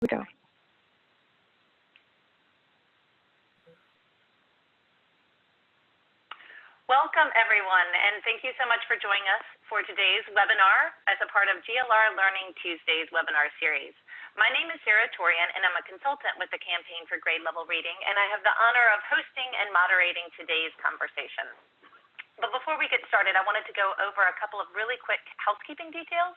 we go. Welcome, everyone, and thank you so much for joining us for today's webinar as a part of GLR Learning Tuesdays webinar series. My name is Sarah Torian, and I'm a consultant with the Campaign for Grade Level Reading, and I have the honor of hosting and moderating today's conversation. But before we get started, I wanted to go over a couple of really quick housekeeping details.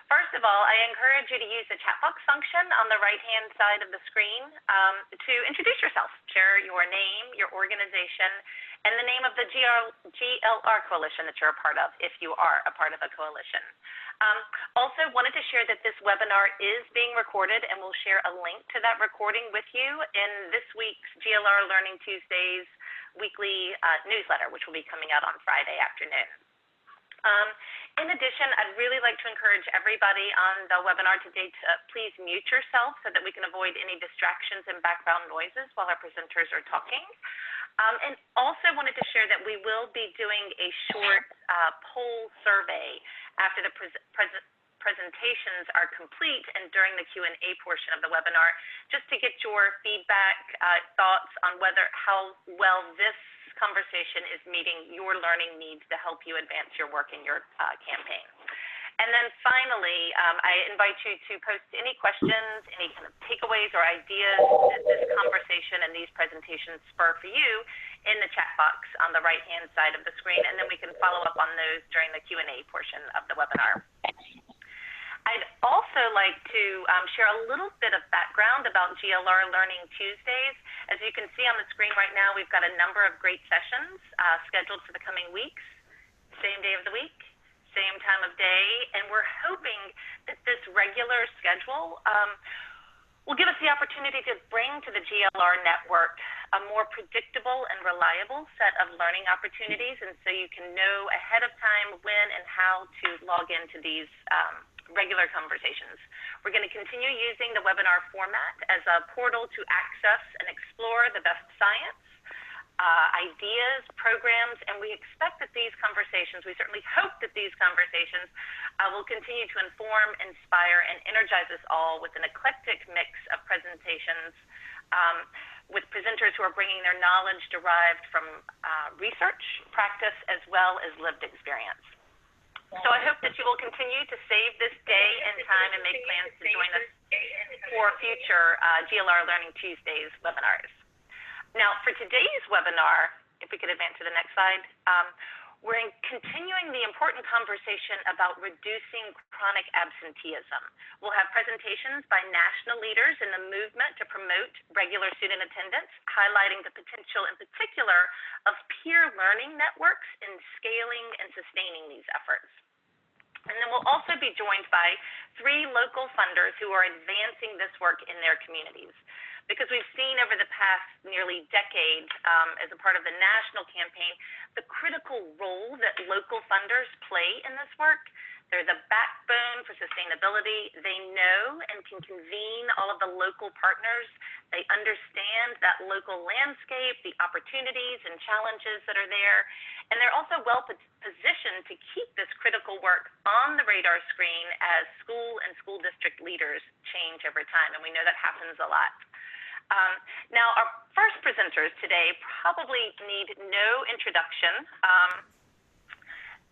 First of all, I encourage you to use the chat box function on the right-hand side of the screen to introduce yourself, share your name, your organization, and the name of the GLR coalition that you're a part of, if you are a part of a coalition. Also wanted to share that this webinar is being recorded, and we'll share a link to that recording with you in this week's GLR Learning Tuesdays weekly newsletter, which will be coming out on Friday afternoon. In addition, I'd really like to encourage everybody on the webinar today to please mute yourself so that we can avoid any distractions and background noises while our presenters are talking. And also wanted to share that we will be doing a short poll survey after the presentations are complete and during the Q&A portion of the webinar, just to get your feedback, thoughts on how well this conversation is meeting your learning needs to help you advance your work in your campaign. And then finally, I invite you to post any questions, any kind of takeaways or ideas that this conversation and these presentations spur for you in the chat box on the right-hand side of the screen, and then we can follow up on those during the Q&A portion of the webinar. I'd also like to share a little bit of background about GLR Learning Tuesdays. As you can see on the screen right now, we've got a number of great sessions scheduled for the coming weeks, same day of the week, same time of day, and we're hoping that this regular schedule will give us the opportunity to bring to the GLR network a more predictable and reliable set of learning opportunities, and so you can know ahead of time when and how to log into these regular conversations. We're going to continue using the webinar format as a portal to access and explore the best science, ideas, programs, and we expect that these conversations, we certainly hope that these conversations will continue to inform, inspire, and energize us all with an eclectic mix of presentations with presenters who are bringing their knowledge derived from research, practice, as well as lived experience. So I hope that you will continue to save this day and time and make plans to join us for future GLR Learning Tuesdays webinars. Now, for today's webinar, if we could advance to the next slide, we're continuing the important conversation about reducing chronic absenteeism. We'll have presentations by national leaders in the movement to promote regular student attendance, highlighting the potential in particular of peer learning networks in scaling and sustaining these efforts. And then we'll also be joined by 3 local funders who are advancing this work in their communities. Because we've seen over the past nearly decade, as a part of the national campaign, the critical role that local funders play in this work. They're the backbone for sustainability. They know and can convene all of the local partners. They understand that local landscape, the opportunities and challenges that are there, and they're also well positioned to keep this critical work on the radar screen as school and school district leaders change over time, and we know that happens a lot. Now, our first presenters today probably need no introduction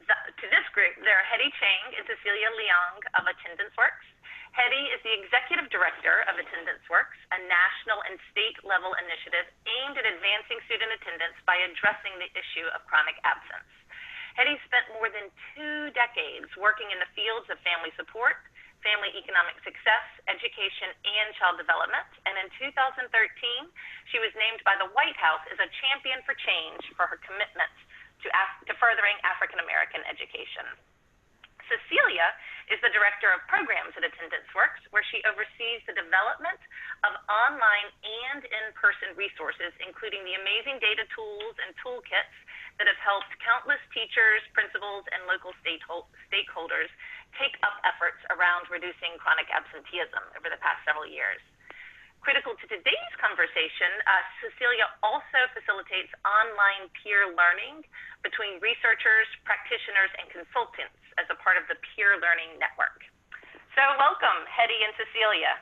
to this group. They're Hetty Chang and Cecilia Leong of Attendance Works. Hetty is the Executive Director of Attendance Works, a national and state-level initiative aimed at advancing student attendance by addressing the issue of chronic absence. Hetty spent more than 2 decades working in the fields of family support, family economic success, education, and child development. And in 2013, she was named by the White House as a champion for change for her commitment to furthering African-American education. Cecilia is the Director of Programs at Attendance Works, where she oversees the development of online and in-person resources, including the amazing data tools and toolkits that have helped countless teachers, principals, and local stakeholders take up efforts around reducing chronic absenteeism over the past several years. Critical to today's conversation, Cecilia also facilitates online peer learning between researchers, practitioners, and consultants as a part of the Peer Learning Network. So welcome, Hetty and Cecilia.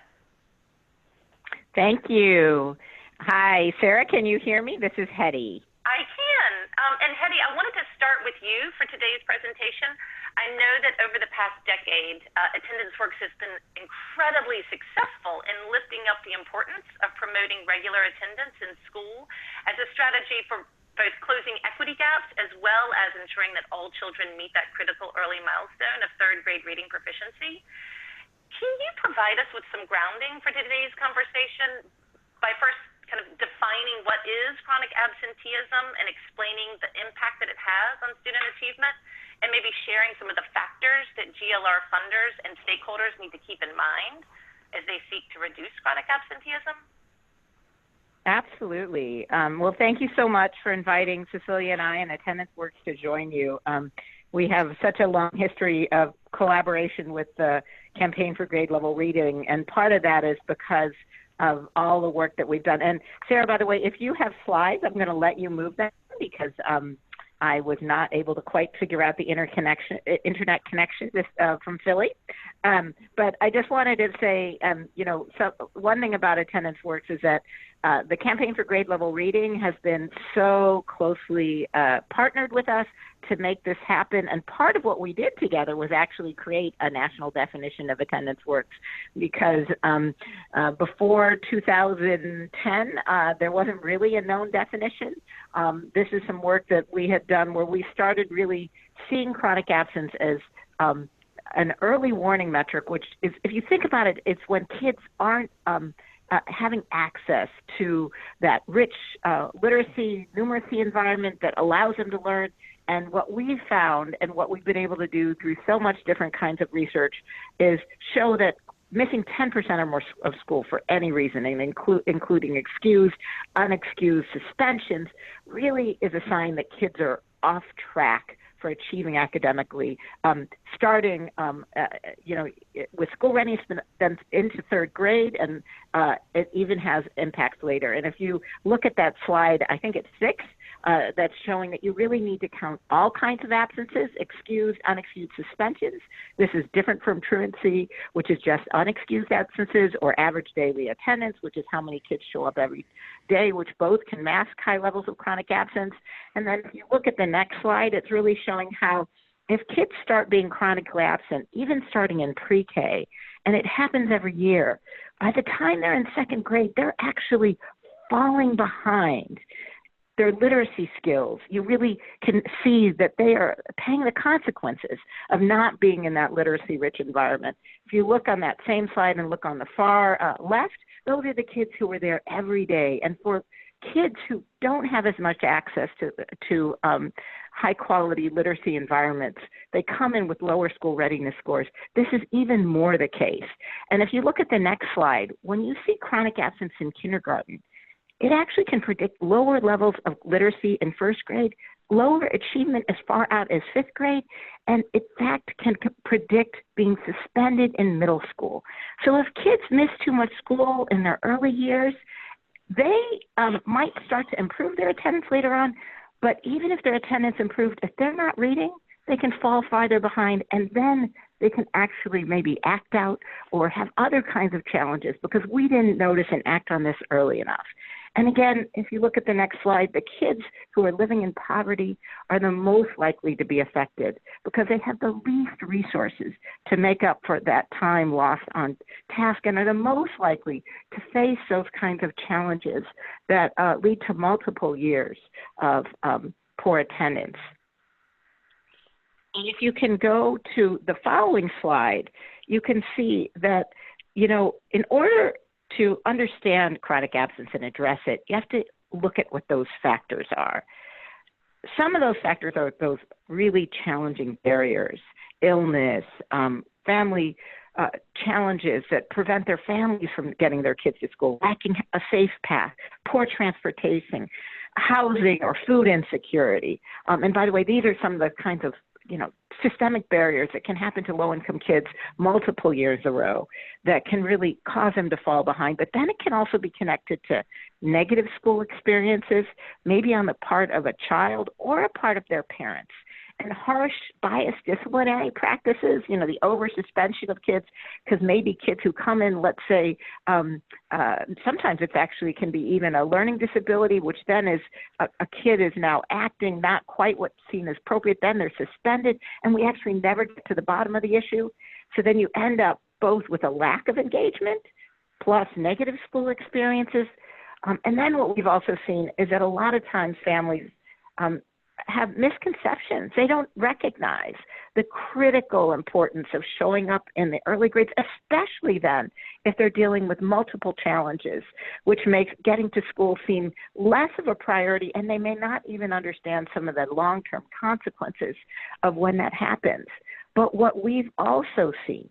Thank you. Hi, Sarah, can you hear me? This is Hetty. I can. And Hetty, I wanted to start with you for today's presentation. I know that over the past decade, Attendance Works has been incredibly successful in lifting up the importance of promoting regular attendance in school as a strategy for both closing equity gaps as well as ensuring that all children meet that critical early milestone of third grade reading proficiency. Can you provide us with some grounding for today's conversation by first kind of defining what is chronic absenteeism and explaining the impact that it has on student achievement, and maybe sharing some of the factors that GLR funders and stakeholders need to keep in mind as they seek to reduce chronic absenteeism? Absolutely. Well, thank you so much for inviting Cecilia and I and Attendance Works to join you. We have such a long history of collaboration with the Campaign for Grade Level Reading, and part of that is because of all the work that we've done. And Sarah, by the way, if you have slides, I'm going to let you move them because I was not able to quite figure out the internet connection from Philly. But I just wanted to say, so one thing about Attendance Works is that the Campaign for Grade Level Reading has been so closely partnered with us to make this happen. And part of what we did together was actually create a national definition of Attendance Works, because before 2010, there wasn't really a known definition. This is some work that we had done where we started really seeing chronic absence as an early warning metric, which is, if you think about it, it's when kids aren't having access to that rich literacy, numeracy environment that allows them to learn. And what we've found and what we've been able to do through so much different kinds of research is show that missing 10% or more of school for any reason, and including excused, unexcused suspensions, really is a sign that kids are off track for achieving academically, starting, with school readiness then into third grade, and it even has impacts later. And if you look at that slide, I think it's 6, that's showing that you really need to count all kinds of absences, excused, unexcused suspensions. This is different from truancy, which is just unexcused absences, or average daily attendance, which is how many kids show up every day, which both can mask high levels of chronic absence. And then if you look at the next slide, it's really showing how if kids start being chronically absent, even starting in pre-K, and it happens every year, by the time they're in second grade, they're actually falling behind their literacy skills. You really can see that they are paying the consequences of not being in that literacy-rich environment. If you look on that same slide and look on the far left, those are the kids who are there every day. And for kids who don't have as much access to high-quality literacy environments, they come in with lower school readiness scores. This is even more the case. And if you look at the next slide, when you see chronic absence in kindergarten, it actually can predict lower levels of literacy in first grade, lower achievement as far out as fifth grade, and in fact can predict being suspended in middle school. So if kids miss too much school in their early years, they might start to improve their attendance later on, but even if their attendance improved, if they're not reading, they can fall farther behind, and then they can actually maybe act out or have other kinds of challenges because we didn't notice and act on this early enough. And again, if you look at the next slide, the kids who are living in poverty are the most likely to be affected because they have the least resources to make up for that time lost on task and are the most likely to face those kinds of challenges that lead to multiple years of poor attendance. And if you can go to the following slide, you can see that, in order to understand chronic absence and address it, you have to look at what those factors are. Some of those factors are those really challenging barriers, illness, family challenges that prevent their families from getting their kids to school, lacking a safe path, poor transportation, housing or food insecurity. And by the way, these are some of the kinds of systemic barriers that can happen to low-income kids multiple years in a row that can really cause them to fall behind. But then it can also be connected to negative school experiences, maybe on the part of a child or a part of their parents. and harsh biased disciplinary practices, the over-suspension of kids, because maybe kids who come in, let's say, sometimes it's actually can be even a learning disability, which then is a kid is now acting not quite what's seen as appropriate, then they're suspended, and we actually never get to the bottom of the issue. So then you end up both with a lack of engagement plus negative school experiences. And then what we've also seen is that a lot of times families have misconceptions. They don't recognize the critical importance of showing up in the early grades, especially then if they're dealing with multiple challenges, which makes getting to school seem less of a priority, and they may not even understand some of the long-term consequences of when that happens. But what we've also seen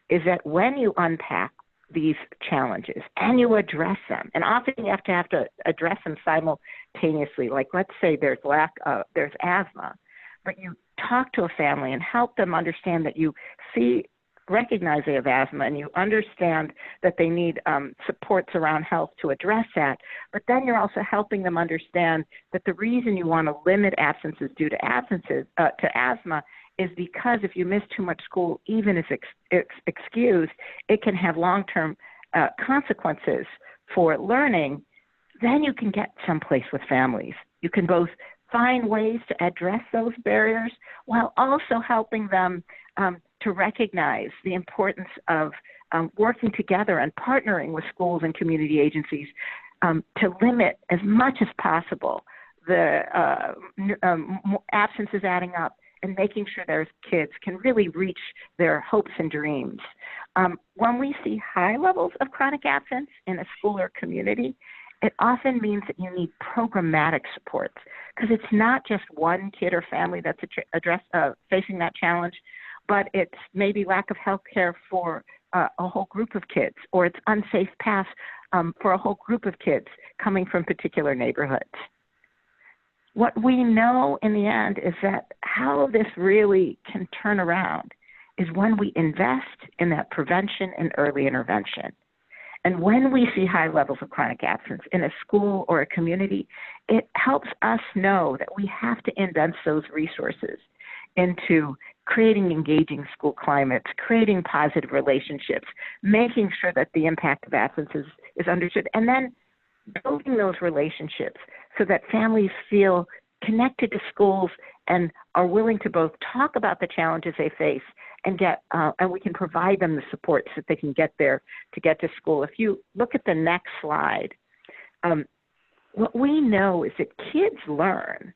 is that when you unpack these challenges and you address them, and often you have to address them simultaneously. Like, let's say there's asthma, but you talk to a family and help them understand that you recognize they have asthma, and you understand that they need supports around health to address that. But then you're also helping them understand that the reason you want to limit absences due to asthma is because if you miss too much school, even if it's excused, it can have long-term consequences for learning. Then you can get someplace with families. You can both find ways to address those barriers while also helping them to recognize the importance of working together and partnering with schools and community agencies to limit as much as possible the absences adding up, and making sure their kids can really reach their hopes and dreams. When we see high levels of chronic absence in a school or community, it often means that you need programmatic supports, because it's not just one kid or family that's facing that challenge, but it's maybe lack of health care for a whole group of kids, or it's unsafe paths for a whole group of kids coming from particular neighborhoods. What we know in the end is that how this really can turn around is when we invest in that prevention and early intervention. And when we see high levels of chronic absence in a school or a community, it helps us know that we have to invest those resources into creating engaging school climates, creating positive relationships, making sure that the impact of absence is understood, and then building those relationships so that families feel connected to schools and are willing to both talk about the challenges they face and and we can provide them the supports that they can get there to get to school. If you look at the next slide, what we know is that kids learn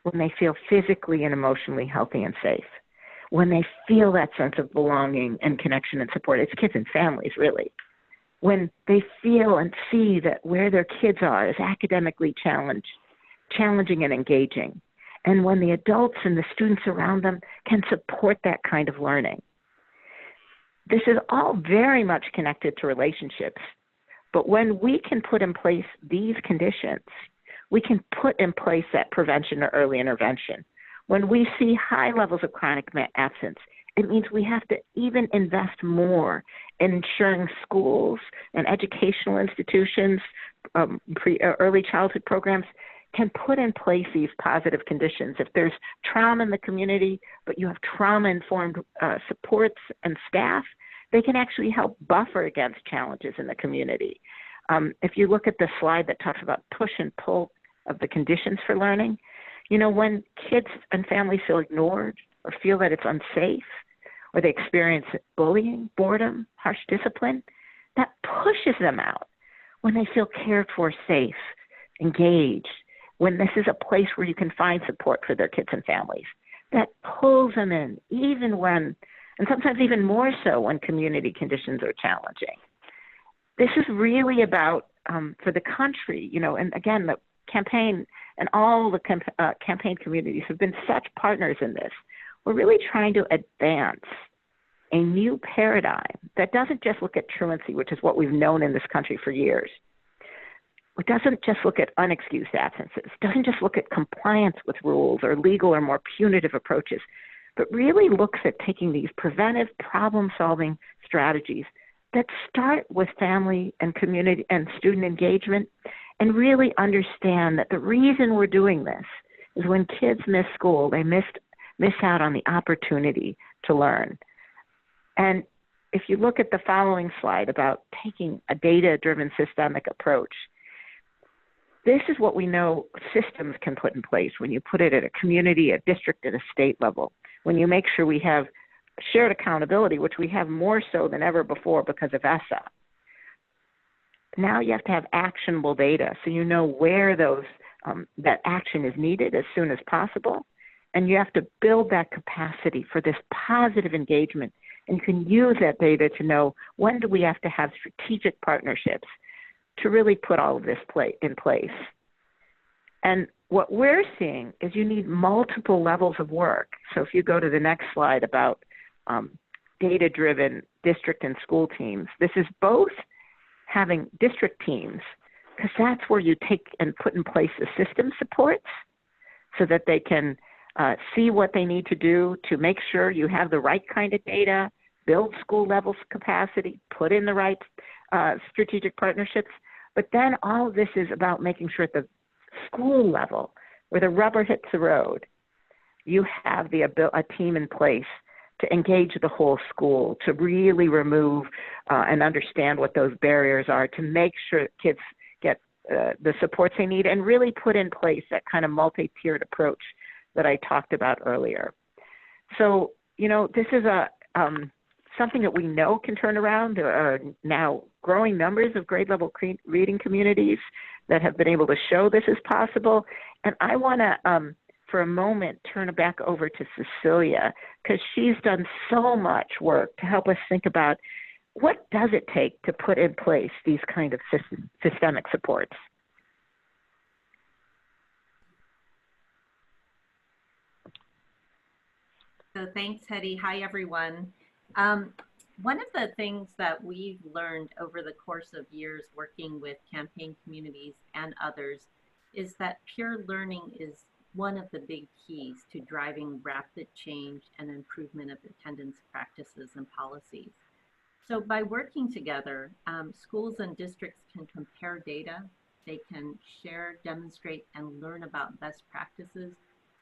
when they feel physically and emotionally healthy and safe, when they feel that sense of belonging and connection and support. It's kids and families, really. When they feel and see that where their kids are is academically challenging and engaging, and when the adults and the students around them can support that kind of learning. This is all very much connected to relationships, but when we can put in place these conditions, we can put in place that prevention or early intervention. When we see high levels of chronic absence, it means we have to even invest more in ensuring schools and educational institutions, early childhood programs can put in place these positive conditions. If there's trauma in the community, but you have trauma-informed supports and staff, they can actually help buffer against challenges in the community. If you look at the slide that talks about push and pull of the conditions for learning, when kids and families feel ignored or feel that it's unsafe, or they experience bullying, boredom, harsh discipline, that pushes them out. When they feel cared for, safe, engaged, when this is a place where you can find support for their kids and families, that pulls them in, even when, and sometimes even more so when community conditions are challenging. This is really about, for the country, and again, the campaign and all the campaign communities have been such partners in this. We're really trying to advance a new paradigm that doesn't just look at truancy, which is what we've known in this country for years. It doesn't just look at unexcused absences. It doesn't just look at compliance with rules or legal or more punitive approaches, but really looks at taking these preventive problem-solving strategies that start with family and community and student engagement, and really understand that the reason we're doing this is when kids miss school, they miss miss out on the opportunity to learn. And if you look at the following slide about taking a data-driven systemic approach, this is what we know systems can put in place when you put it at a community, a district, at a state level, when you make sure we have shared accountability, which we have more so than ever before because of ESSA. Now you have to have actionable data, so you know where those that action is needed as soon as possible, and you have to build that capacity for this positive engagement. And you can use that data to know when do we have to have strategic partnerships to really put all of this in place. And what we're seeing is you need multiple levels of work. So if you go to the next slide about data-driven district and school teams, this is both having district teams, because that's where you take and put in place the system supports so that they can see what they need to do to make sure you have the right kind of data, build school level capacity, put in the right strategic partnerships. But then all of this is about making sure at the school level, where the rubber hits the road, you have a team in place to engage the whole school, to really remove and understand what those barriers are, to make sure kids get the supports they need, and really put in place that kind of multi-tiered approach that I talked about earlier. So, you know, this is something that we know can turn around. There are now growing numbers of grade level reading communities that have been able to show this is possible. And I want to, for a moment, turn it back over to Cecilia, because she's done so much work to help us think about what does it take to put in place these kind of systemic supports. So thanks, Hetty. Hi, everyone. One of the things that we've learned over the course of years working with campaign communities and others is that peer learning is one of the big keys to driving rapid change and improvement of attendance practices and policies. So by working together, schools and districts can compare data, they can share, demonstrate, and learn about best practices,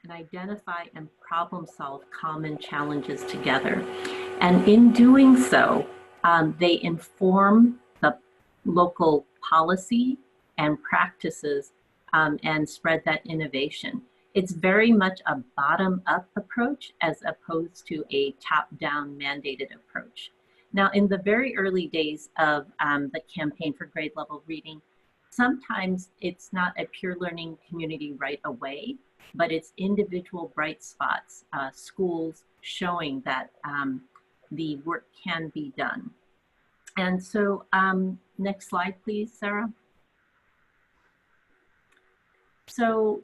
and identify and problem solve common challenges together. And in doing so, they inform the local policy and practices and spread that innovation. It's very much a bottom-up approach as opposed to a top-down mandated approach. Now, in the very early days of the campaign for grade level reading, sometimes it's not a peer learning community right away, but it's individual bright spots, schools showing that the work can be done. And so next slide, please, Sarah. So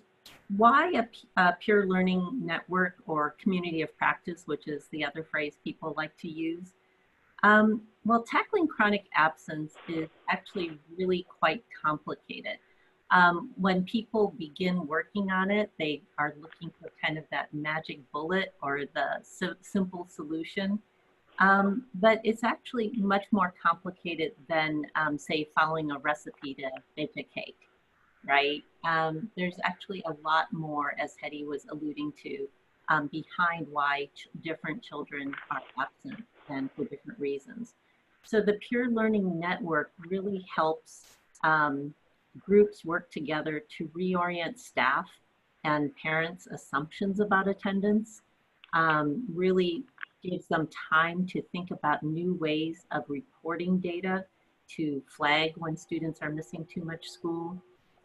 why a peer learning network or community of practice, which is the other phrase people like to use? Well, tackling chronic absence is actually really quite complicated. When people begin working on it, they are looking for kind of that magic bullet or the simple solution. But it's actually much more complicated than, say, following a recipe to bake a cake, right? There's actually a lot more, as Hetty was alluding to, behind why different children are absent and for different reasons. So the peer learning network really helps groups work together to reorient staff and parents' assumptions about attendance, really gives them time to think about new ways of reporting data to flag when students are missing too much school.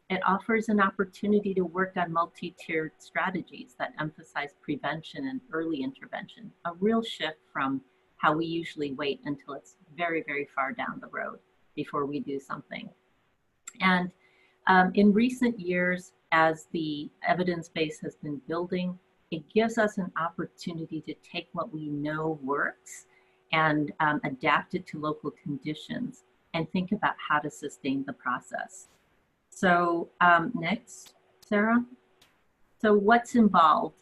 It offers an opportunity to work on multi-tiered strategies that emphasize prevention and early intervention, a real shift from how we usually wait until it's very, very far down the road before we do something. And in recent years, as the evidence base has been building, it gives us an opportunity to take what we know works and adapt it to local conditions and think about how to sustain the process. So next, Sarah. So what's involved?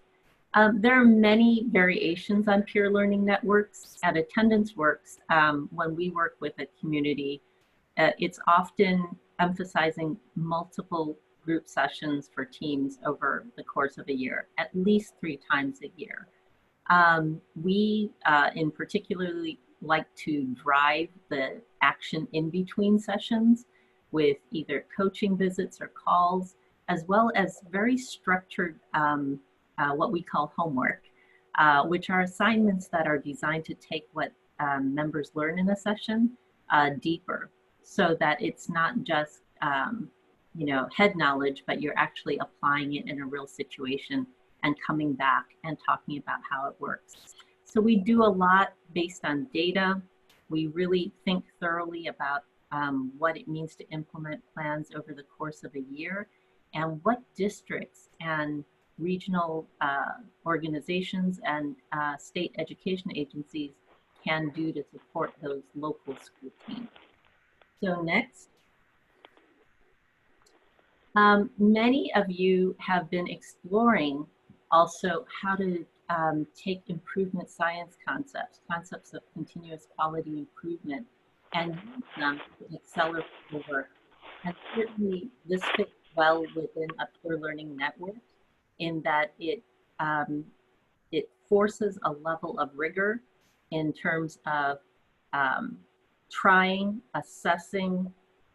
There are many variations on peer learning networks. At Attendance Works, when we work with a community, it's often emphasizing multiple group sessions for teams over the course of a year, at least 3 times a year. We in particularly like to drive the action in between sessions with either coaching visits or calls, as well as very structured what we call homework, which are assignments that are designed to take what members learn in a session deeper, so that it's not just head knowledge, but you're actually applying it in a real situation and coming back and talking about how it works. So we do a lot based on data. We really think thoroughly about what it means to implement plans over the course of a year, and what districts and regional organizations and state education agencies can do to support those local school teams. So next. Many of you have been exploring also how to take improvement science concepts of continuous quality improvement, and use them to accelerate the work. And certainly this fits well within a peer learning network, in that it forces a level of rigor in terms of trying, assessing,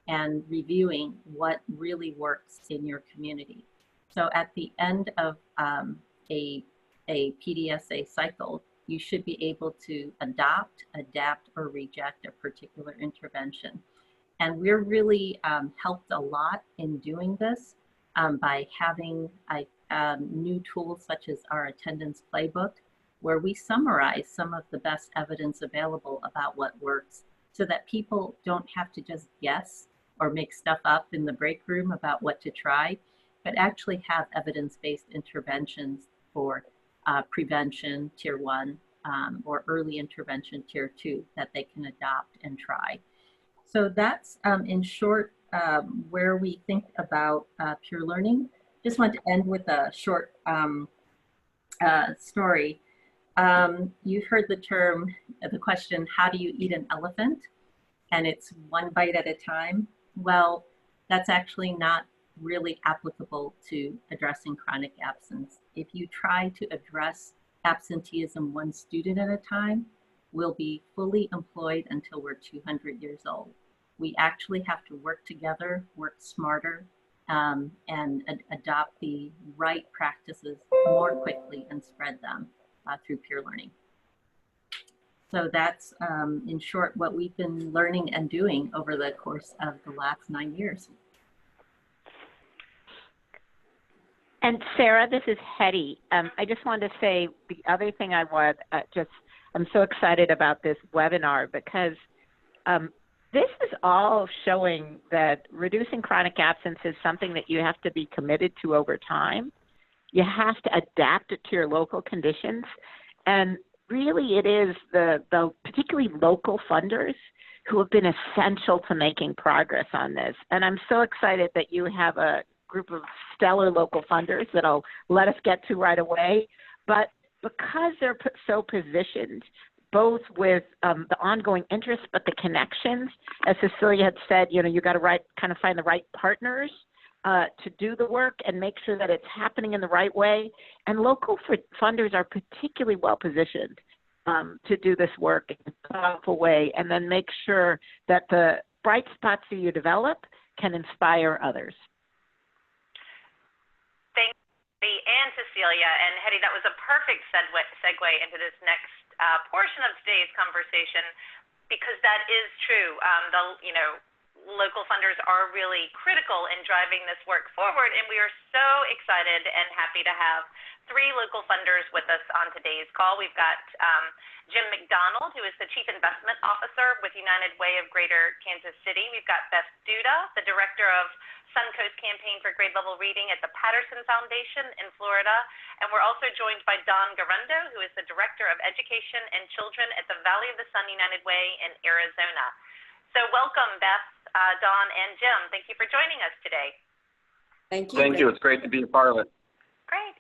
and reviewing what really works in your community. So at the end of a PDSA cycle, you should be able to adopt, adapt, or reject a particular intervention. And we're really helped a lot in doing this by having new tools such as our attendance playbook, where we summarize some of the best evidence available about what works, so that people don't have to just guess or make stuff up in the break room about what to try, but actually have evidence-based interventions for prevention, tier 1, or early intervention, tier 2, that they can adopt and try. So that's, in short, where we think about peer learning. Just want to end with a short story. You've heard the question, how do you eat an elephant? And it's one bite at a time. Well, that's actually not really applicable to addressing chronic absence. If you try to address absenteeism one student at a time, we'll be fully employed until we're 200 years old. We actually have to work together, work smarter, and adopt the right practices more quickly and spread them through peer learning. So that's, in short, what we've been learning and doing over the course of the last 9 years. And Sarah, this is Hetty. I just wanted to say the other thing I want, I'm so excited about this webinar, because this is all showing that reducing chronic absence is something that you have to be committed to over time. You have to adapt it to your local conditions. And really it is the particularly local funders who have been essential to making progress on this. And I'm so excited that you have a group of stellar local funders that I'll let us get to right away. But because they're so positioned, both with the ongoing interest, but the connections, as Cecilia had said, you got to kind of find the right partners to do the work and make sure that it's happening in the right way. And local funders are particularly well positioned to do this work in a thoughtful way, and then make sure that the bright spots that you develop can inspire others. Thank you, and Cecilia. And Hetty, that was a perfect segue into this next portion of today's conversation, because that is true. Local funders are really critical in driving this work forward, and we are so excited and happy to have 3 local funders with us on today's call. We've got Jim MacDonald, who is the Chief Investment Officer with United Way of Greater Kansas City. We've got Beth Duda, the Director of Suncoast Campaign for Grade Level Reading at the Patterson Foundation in Florida. And we're also joined by Don Gerundo, who is the Director of Education and Children at the Valley of the Sun United Way in Arizona. So welcome, Beth, Don, and Jim. Thank you for joining us today. Thank you. Thank you. It's great to be a part of it. Great.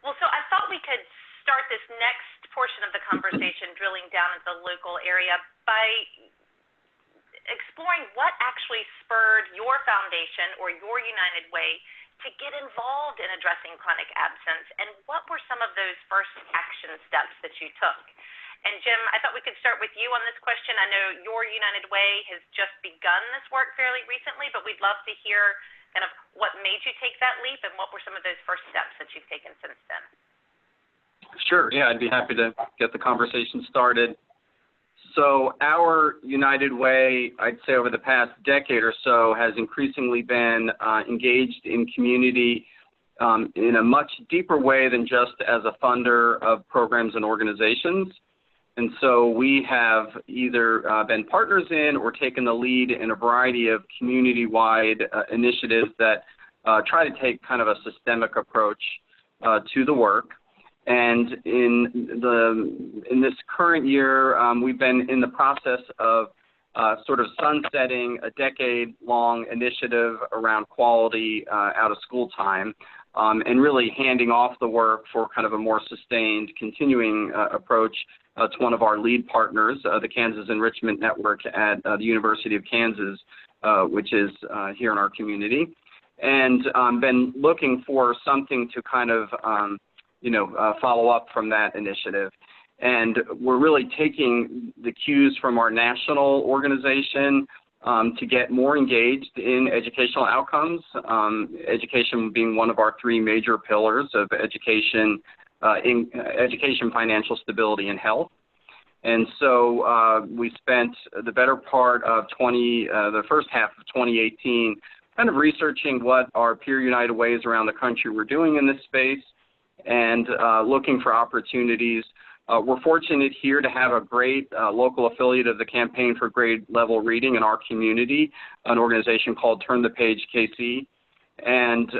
Well, so I thought we could start this next portion of the conversation drilling down into the local area by exploring what actually spurred your foundation or your United Way to get involved in addressing chronic absence, and what were some of those first action steps that you took? And Jim, I thought we could start with you on this question. I know your United Way has just begun this work fairly recently, but we'd love to hear kind of what made you take that leap and what were some of those first steps that you've taken since then. Sure, yeah, I'd be happy to get the conversation started. So our United Way, I'd say over the past decade or so, has increasingly been engaged in community in a much deeper way than just as a funder of programs and organizations. And so we have either been partners in or taken the lead in a variety of community-wide initiatives that try to take kind of a systemic approach to the work. And in this current year, we've been in the process of sort of sunsetting a decade-long initiative around quality out of school time, and really handing off the work for kind of a more sustained, continuing approach to one of our lead partners, the Kansas Enrichment Network at the University of Kansas, which is here in our community, and been looking for something to kind of follow up from that initiative. And we're really taking the cues from our national organization to get more engaged in educational outcomes, education being one of our three major pillars of education, financial stability, and health. And so we spent the better part of the first half of 2018 kind of researching what our peer United Ways around the country were doing in this space and looking for opportunities. We're fortunate here to have a great local affiliate of the Campaign for Grade Level Reading in our community, an organization called Turn the Page KC. And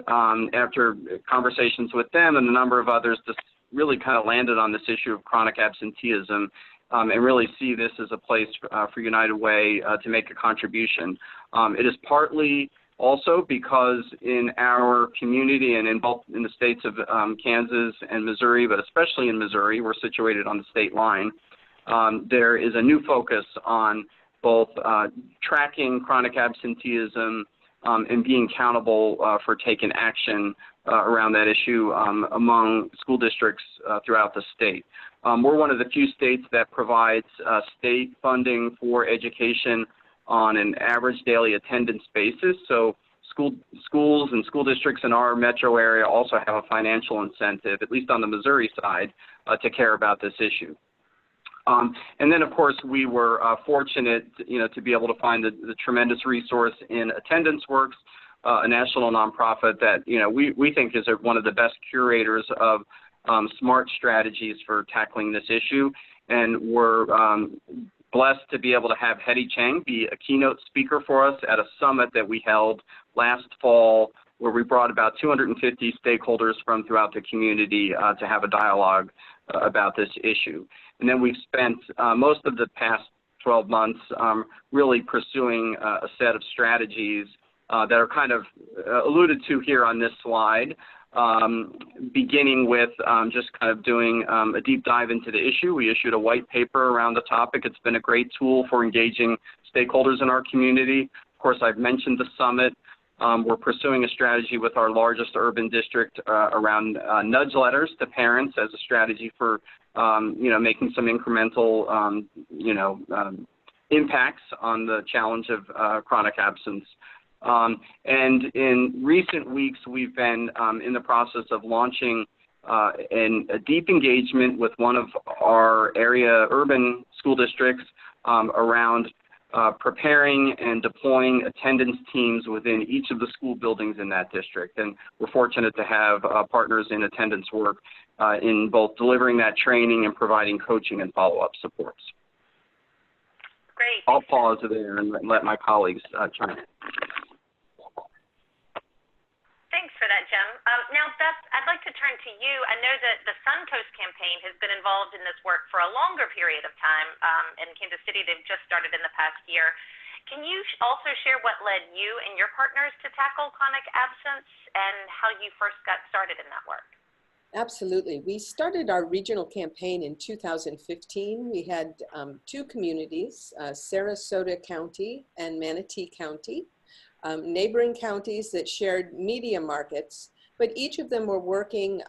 after conversations with them and a number of others, just really kind of landed on this issue of chronic absenteeism and really see this as a place for United Way to make a contribution. It is partly also because in our community and in the states of Kansas and Missouri, but especially in Missouri, we're situated on the state line, there is a new focus on both tracking chronic absenteeism and being accountable for taking action around that issue among school districts throughout the state. We're one of the few states that provides state funding for education on an average daily attendance basis. So schools and school districts in our metro area also have a financial incentive, at least on the Missouri side, to care about this issue. And then, of course, we were fortunate, to be able to find the tremendous resource in Attendance Works, a national nonprofit that, we think is one of the best curators of smart strategies for tackling this issue. And we're blessed to be able to have Hetty Chang be a keynote speaker for us at a summit that we held last fall, where we brought about 250 stakeholders from throughout the community to have a dialogue about this issue. And then we've spent most of the past 12 months really pursuing a set of strategies that are kind of alluded to here on this slide, beginning with just kind of doing a deep dive into the issue. We issued a white paper around the topic. It's been a great tool for engaging stakeholders in our community. Of course, I've mentioned the summit. We're pursuing a strategy with our largest urban district around nudge letters to parents as a strategy for, making some incremental, impacts on the challenge of chronic absence. And in recent weeks, we've been in the process of launching a deep engagement with one of our area urban school districts around preparing and deploying attendance teams within each of the school buildings in that district. And we're fortunate to have partners in Attendance Work in both delivering that training and providing coaching and follow-up supports. Great. I'll pause there and let my colleagues chime in. Thanks for that, Jim. Now, Beth, I'd like to turn to you. I know that the Suncoast campaign has been involved in this work for a longer period of time. In Kansas City, they've just started in the past year. Can you also share what led you and your partners to tackle chronic absence and how you first got started in that work? Absolutely. We started our regional campaign in 2015. We had two communities, Sarasota County and Manatee County. neighboring counties that shared media markets, but each of them were working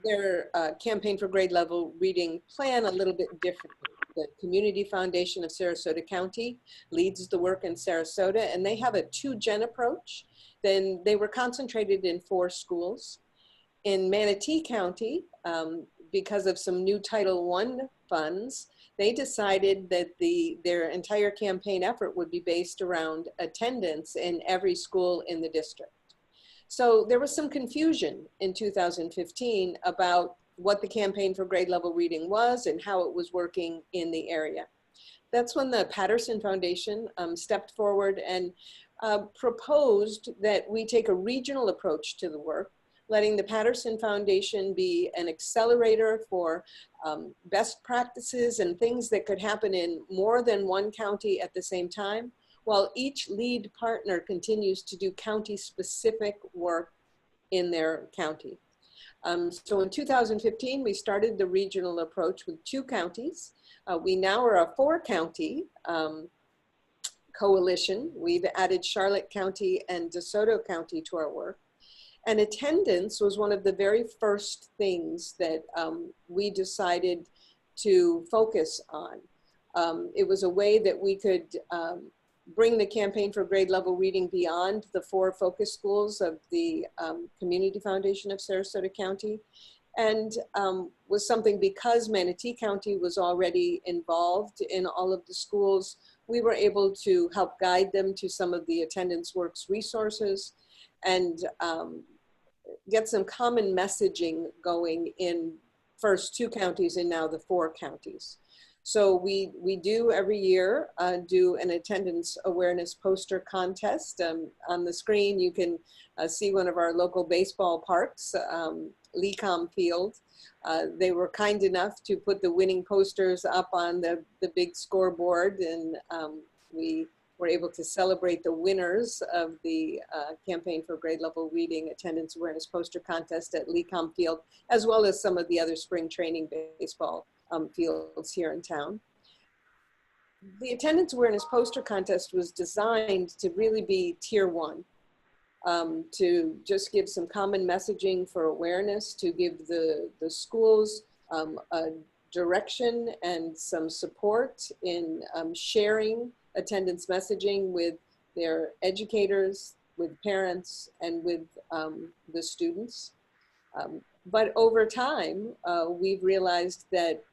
their campaign for grade level reading plan a little bit differently. The Community Foundation of Sarasota County leads the work in Sarasota, and they have a 2-gen approach. Then they were concentrated in 4 schools. In Manatee County, because of some new Title I funds, they decided that their entire campaign effort would be based around attendance in every school in the district. So there was some confusion in 2015 about what the campaign for grade level reading was and how it was working in the area. That's when the Patterson Foundation stepped forward and proposed that we take a regional approach to the work, letting the Patterson Foundation be an accelerator for best practices and things that could happen in more than one county at the same time, while each lead partner continues to do county-specific work in their county. So in 2015, we started the regional approach with 2 counties. We now are a 4-county coalition. We've added Charlotte County and DeSoto County to our work. And attendance was one of the very first things that we decided to focus on. It was a way that we could bring the campaign for grade level reading beyond the 4 focus schools of the Community Foundation of Sarasota County, and was something because Manatee County was already involved in all of the schools, we were able to help guide them to some of the Attendance Works resources and get some common messaging going in first 2 counties and now the 4 counties. So we do every year do an attendance awareness poster contest. On the screen, you can see one of our local baseball parks, Lecom Field. They were kind enough to put the winning posters up on the big scoreboard, and we were able to celebrate the winners of the campaign for grade level reading attendance awareness poster contest at Lecom Field, as well as some of the other spring training baseball fields here in town. The attendance awareness poster contest was designed to really be tier 1, to just give some common messaging for awareness, to give the schools a direction and some support in sharing attendance messaging with their educators, with parents, and with the students. But over time, we've realized that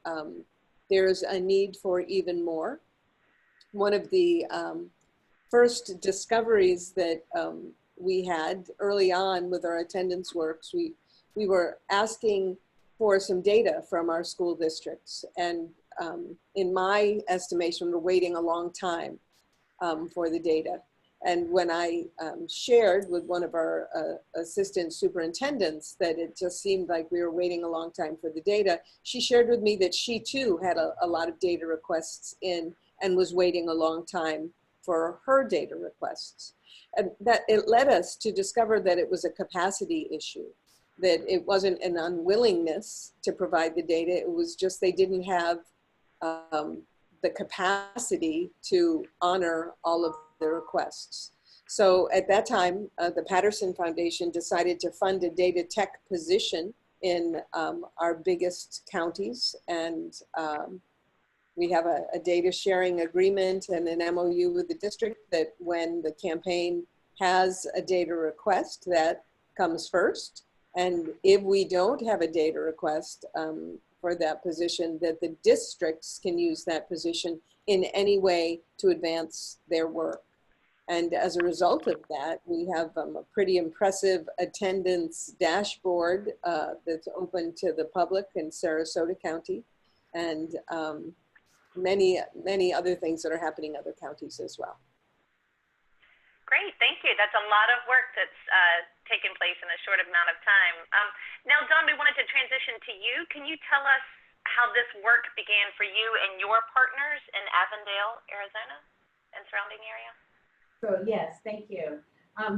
there's a need for even more. One of the first discoveries that we had early on with our attendance works, we were asking for some data from our school districts. And in my estimation, we're waiting a long time for the data. And when I shared with one of our assistant superintendents that it just seemed like we were waiting a long time for the data, she shared with me that she too had a lot of data requests in and was waiting a long time for her data requests. And that it led us to discover that it was a capacity issue, that it wasn't an unwillingness to provide the data, it was just they didn't have the capacity to honor all of the requests. So at that time, the Patterson Foundation decided to fund a data tech position in our biggest counties, and we have a data sharing agreement and an MOU with the district that when the campaign has a data request, that comes first. And if we don't have a data request for that position, that the districts can use that position in any way to advance their work. And as a result of that, we have a pretty impressive attendance dashboard that's open to the public in Sarasota County, and many other things that are happening in other counties as well. Great, thank you. That's a lot of work that's taken place in a short amount of time. Now, Dawn, we wanted to transition to you. Can you tell us how this work began for you and your partners in Avondale, Arizona, and surrounding area? So yes, thank you.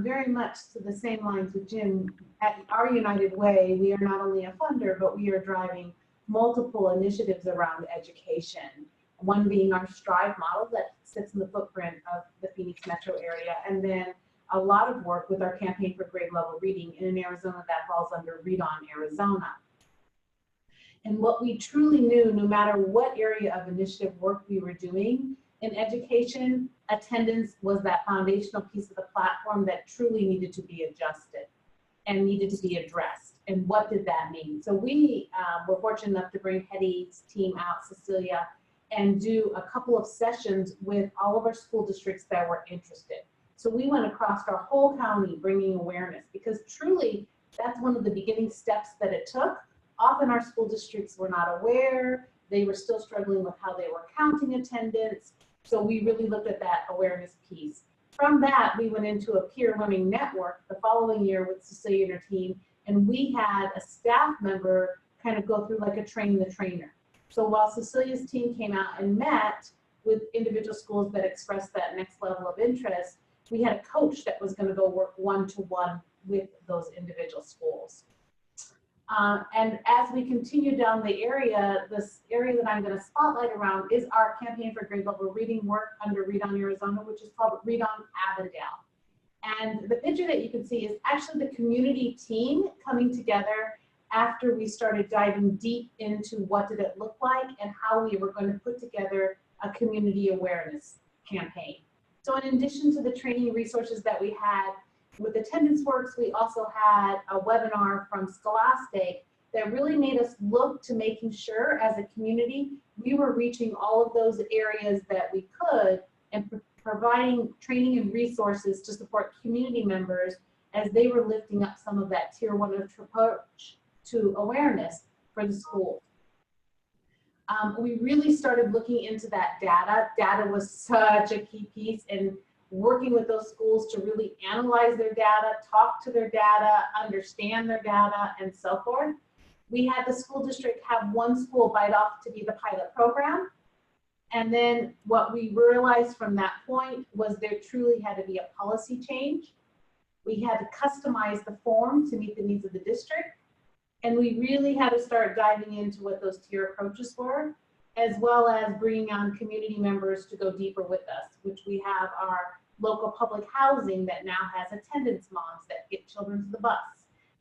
Very much to the same lines with Jim, at our United Way, we are not only a funder, but we are driving multiple initiatives around education. one being our STRIVE model that sits in the footprint of the Phoenix metro area, and then a lot of work with our campaign for grade level reading. And in Arizona, that falls under Read On Arizona. And what we truly knew, no matter what area of initiative work we were doing in education, attendance was that foundational piece of the platform that truly needed to be adjusted and needed to be addressed. And what did that mean? So we were fortunate enough to bring Hetty's team out, Cecilia, and do a couple of sessions with all of our school districts that were interested. So we went across our whole county bringing awareness, because truly that's one of the beginning steps that it took. Often our school districts were not aware. They were still struggling with how they were counting attendance. So we really looked at that awareness piece. From that, we went into a peer learning network the following year with Cecilia and her team, and we had a staff member kind of go through like a train the trainer. So while Cecilia's team came out and met with individual schools that expressed that next level of interest, we had a coach that was going to go work one-to-one with those individual schools. And as we continue down the area, this area that I'm going to spotlight around is our campaign for grade level reading work under Read On Arizona, which is called Read On Avondale. And the picture that you can see is actually the community team coming together after we started diving deep into what did it look like and how we were going to put together a community awareness campaign. So in addition to the training resources that we had with Attendance Works, we also had a webinar from Scholastic that really made us look to making sure as a community we were reaching all of those areas that we could and providing training and resources to support community members as they were lifting up some of that tier 1 approach to awareness for the schools. We really started looking into that data. Data was such a key piece, and working with those schools to really analyze their data, talk to their data, understand their data, and so forth. We had the school district have one school bite off to be the pilot program. And then what we realized from that point was there truly had to be a policy change. We had to customize the form to meet the needs of the district. And we really had to start diving into what those tier approaches were, as well as bringing on community members to go deeper with us, which we have our local public housing that now has attendance moms that get children to the bus.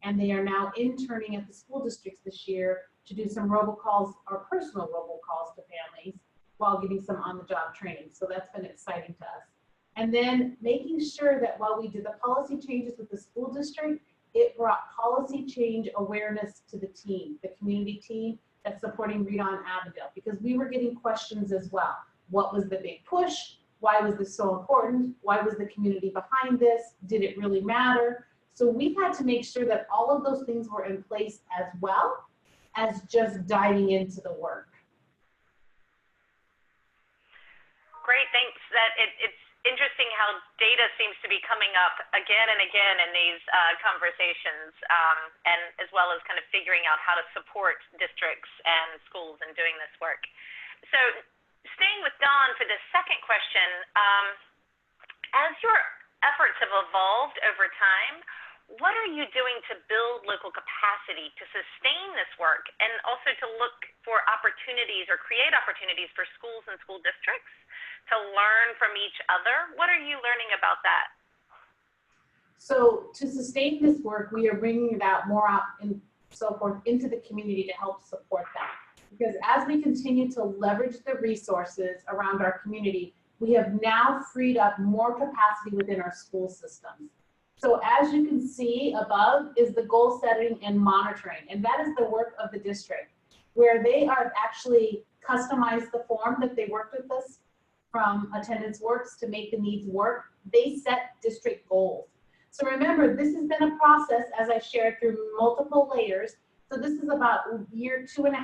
And they are now interning at the school districts this year to do some robocalls or personal robocalls to families while getting some on-the-job training. So that's been exciting to us. And then making sure that while we did the policy changes with the school district, it brought policy change awareness to the team, the community team that's supporting Read On Avondale, because we were getting questions as well. What was the big push? Why was this so important? Why was the community behind this? Did it really matter? So we had to make sure that all of those things were in place as well as just diving into the work. Great, thanks. It's interesting how data seems to be coming up again and again in these conversations, and as well as kind of figuring out how to support districts and schools in doing this work. So staying with Dawn for the second question, as your efforts have evolved over time, what are you doing to build local capacity to sustain this work, and also to look for opportunities or create opportunities for schools and school districts to learn from each other? What are you learning about that? So to sustain this work, we are bringing it out more out and so forth into the community to help support that. Because as we continue to leverage the resources around our community, we have now freed up more capacity within our school systems. So as you can see above is the goal setting and monitoring, and that is the work of the district, where they are actually customized the form that they worked with us from Attendance Works to make the needs work. They set district goals. So remember, this has been a process, as I shared, through multiple layers. So this is about year 2.5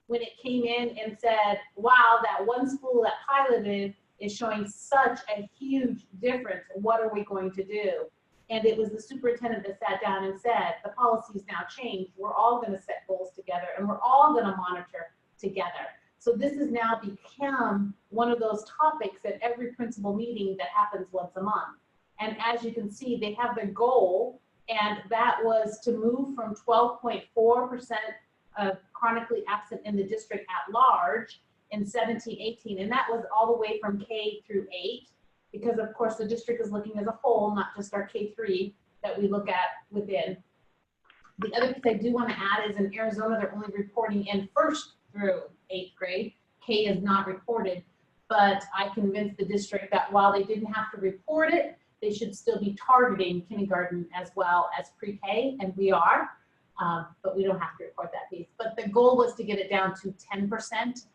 when it came in and said, wow, that one school that piloted is showing such a huge difference. What are we going to do? And it was the superintendent that sat down and said, the policy's now changed. We're all going to set goals together, and we're all going to monitor together. So this has now become one of those topics at every principal meeting that happens once a month. And as you can see, they have their goal, and that was to move from 12.4% of chronically absent in the district at large in 17, 18, and that was all the way from K through 8, because of course the district is looking as a whole, not just our K3 that we look at within. The other piece I do want to add is in Arizona, they're only reporting in 1st through 8th grade. K is not reported, but I convinced the district that while they didn't have to report it, they should still be targeting kindergarten as well as pre-K, and we are, but we don't have to report that piece. But the goal was to get it down to 10%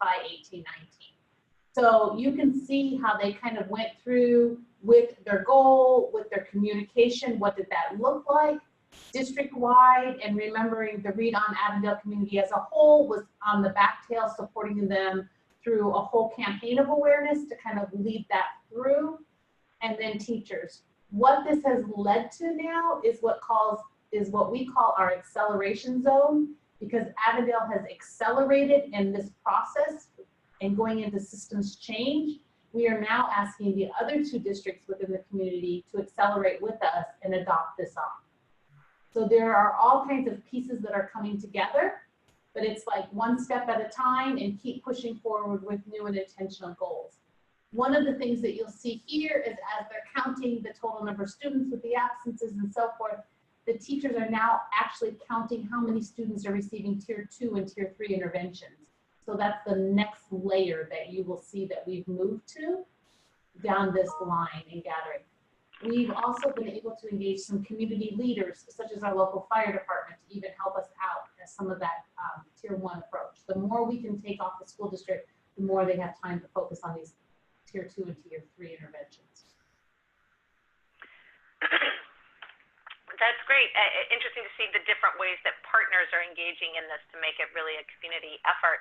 by 18, 19. So you can see how they kind of went through with their goal, with their communication, what did that look like, district-wide, and remembering the Read on Avondale community as a whole was on the back tail, supporting them through a whole campaign of awareness to kind of lead that through. And then teachers. What this has led to now is what we call our acceleration zone, because Avondale has accelerated in this process and going into systems change. We are now asking the other 2 districts within the community to accelerate with us and adopt this on. So there are all kinds of pieces that are coming together, but it's like one step at a time and keep pushing forward with new and intentional goals. One of the things that you'll see here is as they're counting the total number of students with the absences and so forth, the teachers are now actually counting how many students are receiving tier 2 and tier 3 interventions. So that's the next layer that you will see that we've moved to down this line in gathering. We've also been able to engage some community leaders, such as our local fire department, to even help us out as some of that tier 1 approach. The more we can take off the school district, the more they have time to focus on these tier 2 and tier 3 interventions. That's great. Interesting to see the different ways that partners are engaging in this to make it really a community effort.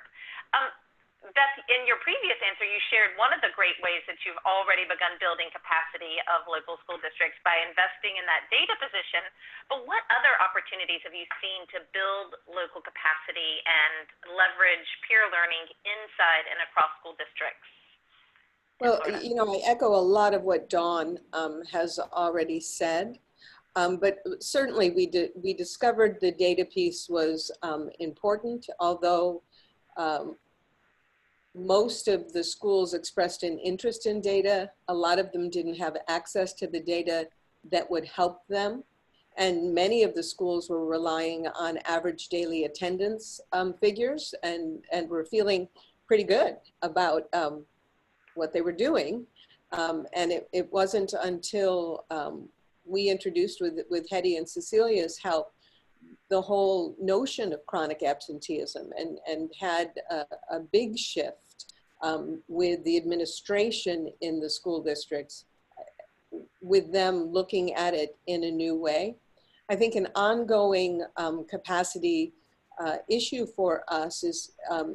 Beth, in your previous answer, you shared one of the great ways that you've already begun building capacity of local school districts by investing in that data position. But what other opportunities have you seen to build local capacity and leverage peer learning inside and across school districts? Well, you know, I echo a lot of what Dawn has already said. But certainly we discovered the data piece was important, although most of the schools expressed an interest in data. A lot of them didn't have access to the data that would help them. And many of the schools were relying on average daily attendance figures and were feeling pretty good about what they were doing. And it wasn't until we introduced with Hetty and Cecilia's help the whole notion of chronic absenteeism and had a big shift with the administration in the school districts, with them looking at it in a new way. I think an ongoing capacity issue for us is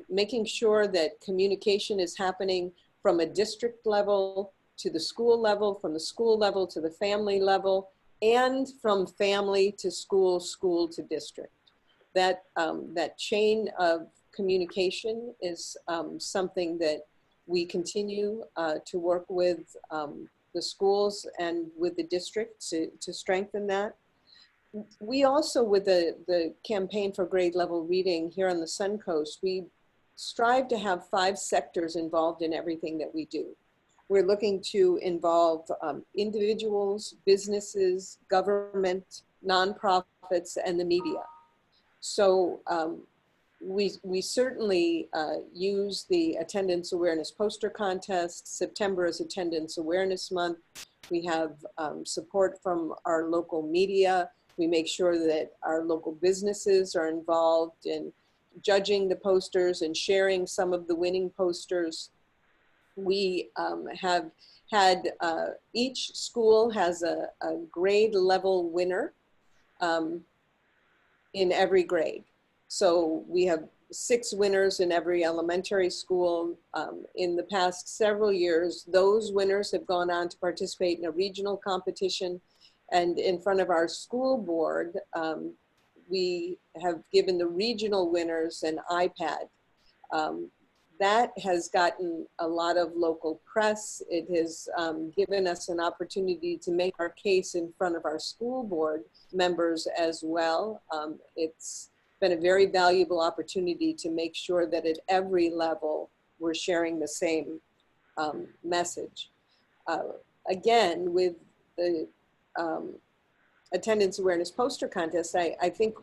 making sure that communication is happening from a district level to the school level, from the school level to the family level, and from family to school, school to district. That chain of communication is something that we continue to work with the schools and with the district to strengthen that. We also, with the campaign for grade level reading here on the Sun Coast, we strive to have 5 sectors involved in everything that we do. We're looking to involve individuals, businesses, government, nonprofits, and the media. So we certainly use the attendance awareness poster contest. September is Attendance Awareness Month. We have support from our local media. We make sure that our local businesses are involved in judging the posters and sharing some of the winning posters. We have had, each school has a grade level winner in every grade. So we have 6 winners in every elementary school. In the past several years, those winners have gone on to participate in a regional competition. And in front of our school board, we have given the regional winners an iPad. That has gotten a lot of local press. It has given us an opportunity to make our case in front of our school board members as well. It's been a very valuable opportunity to make sure that at every level we're sharing the same message. Again, with the attendance awareness poster contest, I think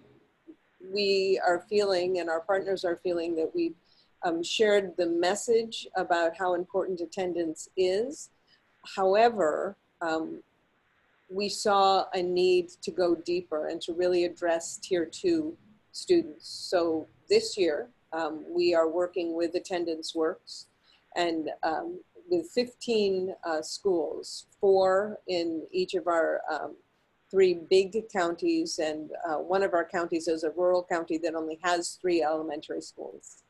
we are feeling, and our partners are feeling, that we've shared the message about how important attendance is. However, we saw a need to go deeper and to really address Tier 2 students. So this year, we are working with Attendance Works, and with 15 schools, 4 in each of our 3 big counties, and one of our counties is a rural county that only has 3 elementary schools.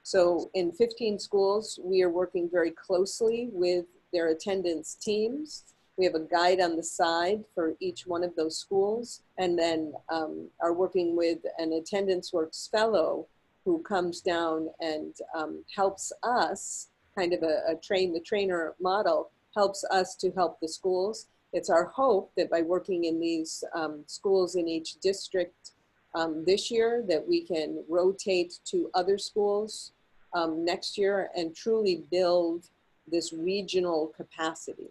So in 15 schools, we are working very closely with their attendance teams. We have a guide on the side for each one of those schools, and then are working with an Attendance Works fellow who comes down and helps us, kind of a train-the-trainer model, helps us to help the schools. It's our hope that by working in these schools in each district this year, that we can rotate to other schools next year and truly build this regional capacity.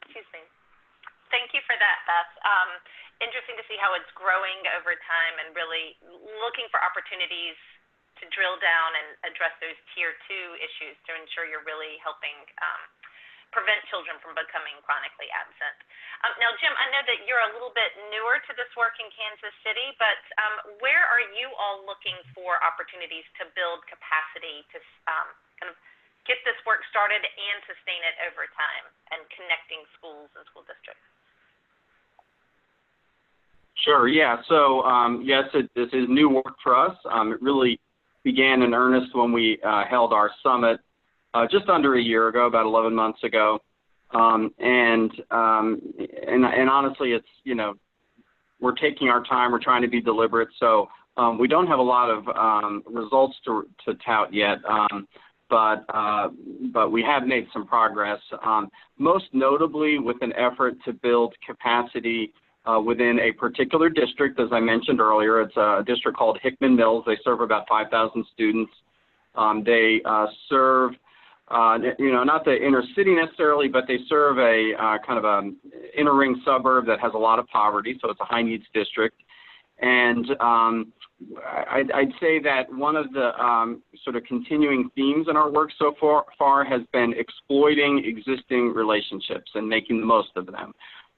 Excuse me. Thank you for that, Beth. Interesting to see how it's growing over time and really looking for opportunities to drill down and address those Tier 2 issues to ensure you're really helping prevent children from becoming chronically absent. Now, Jim, I know that you're a little bit newer to this work in Kansas City, but where are you all looking for opportunities to build capacity to kind of get this work started and sustain it over time and connecting schools and school districts? Sure, yeah. So, yes, this is new work for us. It really began in earnest when we held our summit just under a year ago, about 11 months ago. And honestly, it's, you know, we're taking our time. We're trying to be deliberate. So we don't have a lot of results to tout yet, but we have made some progress, most notably with an effort to build capacity within a particular district. As I mentioned earlier, it's a district called Hickman Mills. They serve about 5,000 students. They serve, you know, not the inner city necessarily, but they serve a kind of a inner ring suburb that has a lot of poverty, so it's a high needs district. And I'd say that one of the sort of continuing themes in our work so far has been exploiting existing relationships and making the most of them.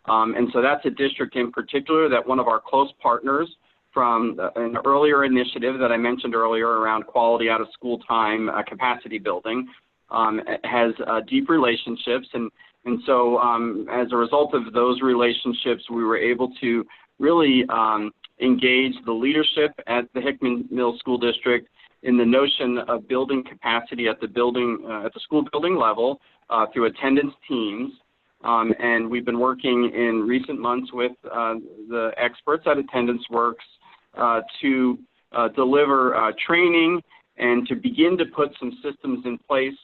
And so that's a district in particular that one of our close partners from an earlier initiative that I mentioned earlier around quality out of school time capacity building has deep relationships. And so as a result of those relationships, we were able to really engage the leadership at the Hickman Mills School District in the notion of building capacity at the school building level through attendance teams. And we've been working in recent months with the experts at Attendance Works to deliver training and to begin to put some systems in place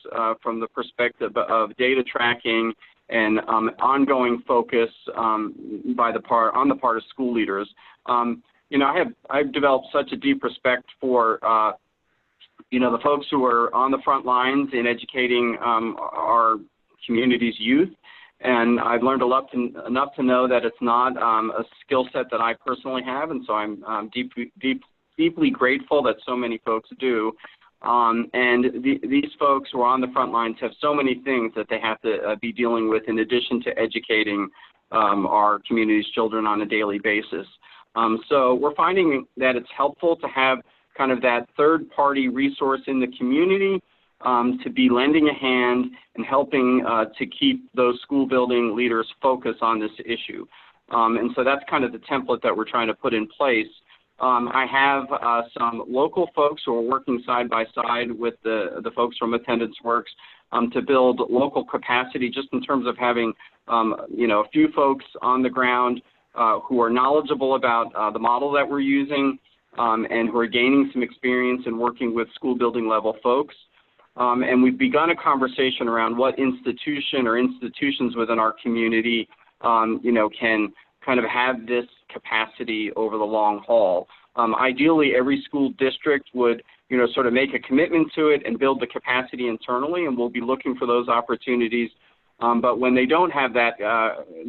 from the perspective of data tracking and ongoing focus on the part of school leaders. You know, I've developed such a deep respect for you know, the folks who are on the front lines in educating our community's youth. And I've learned enough to know that it's not a skill set that I personally have, and so I'm deeply grateful that so many folks do. And these folks who are on the front lines have so many things that they have to be dealing with in addition to educating our community's children on a daily basis. So we're finding that it's helpful to have kind of that third-party resource in the community to be lending a hand and helping to keep those school building leaders focused on this issue. And so that's kind of the template that we're trying to put in place. I have some local folks who are working side by side with the folks from Attendance Works to build local capacity, just in terms of having you know, a few folks on the ground who are knowledgeable about the model that we're using and who are gaining some experience in working with school building level folks. And we've begun a conversation around what institution or institutions within our community, you know, can kind of have this capacity over the long haul. Ideally, every school district would, sort of make a commitment to it and build the capacity internally, and we'll be looking for those opportunities. But when they don't have that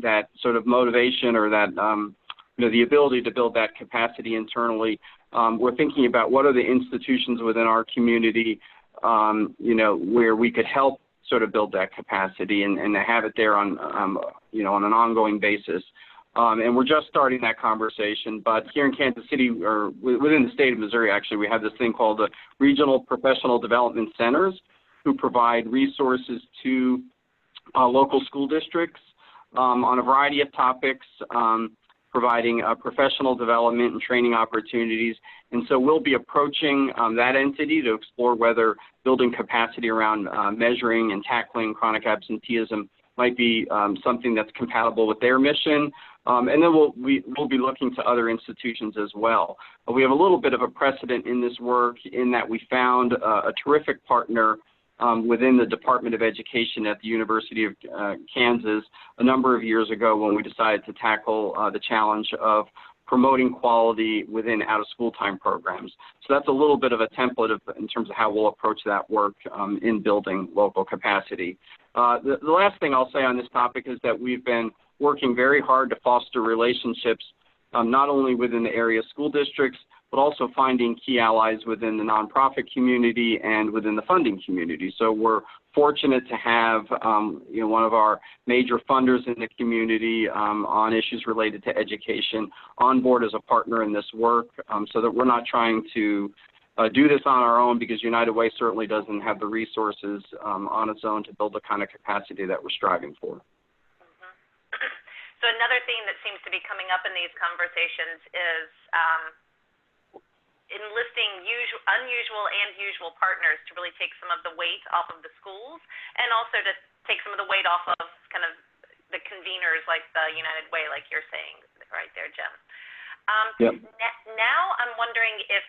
that sort of motivation or that the ability to build that capacity internally, we're thinking about what are the institutions within our community, where we could help sort of build that capacity and have it there on on an ongoing basis. And we're just starting that conversation, but here in Kansas City, or within the state of Missouri, actually, we have this thing called the Regional Professional Development Centers, who provide resources to local school districts on a variety of topics, providing professional development and training opportunities. And so we'll be approaching that entity to explore whether building capacity around measuring and tackling chronic absenteeism might be something that's compatible with their mission. And then we'll be looking to other institutions as well. We have a little bit of a precedent in this work in that we found a terrific partner within the Department of Education at the University of Kansas a number of years ago when we decided to tackle the challenge of promoting quality within out-of-school time programs. So that's a little bit of a template in terms of how we'll approach that work in building local capacity. The last thing I'll say on this topic is that we've been working very hard to foster relationships not only within the area school districts, but also finding key allies within the nonprofit community and within the funding community. So we're fortunate to have one of our major funders in the community on issues related to education on board as a partner in this work, so that we're not trying to do this on our own, because United Way certainly doesn't have the resources on its own to build the kind of capacity that we're striving for. So another theme that seems to be coming up in these conversations is enlisting unusual and usual partners to really take some of the weight off of the schools, and also to take some of the weight off of kind of the conveners like the United Way, like you're saying right there, Jim. Yep. Now I'm wondering if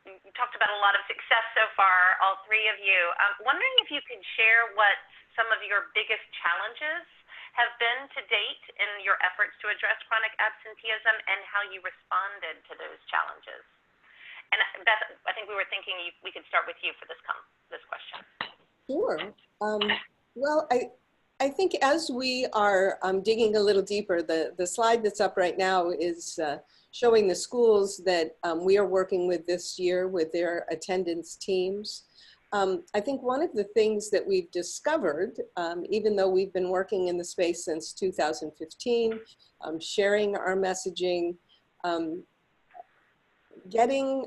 you talked about a lot of success so far, all three of you. I'm wondering if you could share what some of your biggest challenges have been to date in your efforts to address chronic absenteeism and how you responded to those challenges. And Beth, I think we were thinking we could start with you for this question. Sure. Well, I think as we are digging a little deeper, the slide that's up right now is showing the schools that we are working with this year with their attendance teams. I think one of the things that we've discovered, even though we've been working in the space since 2015, sharing our messaging, getting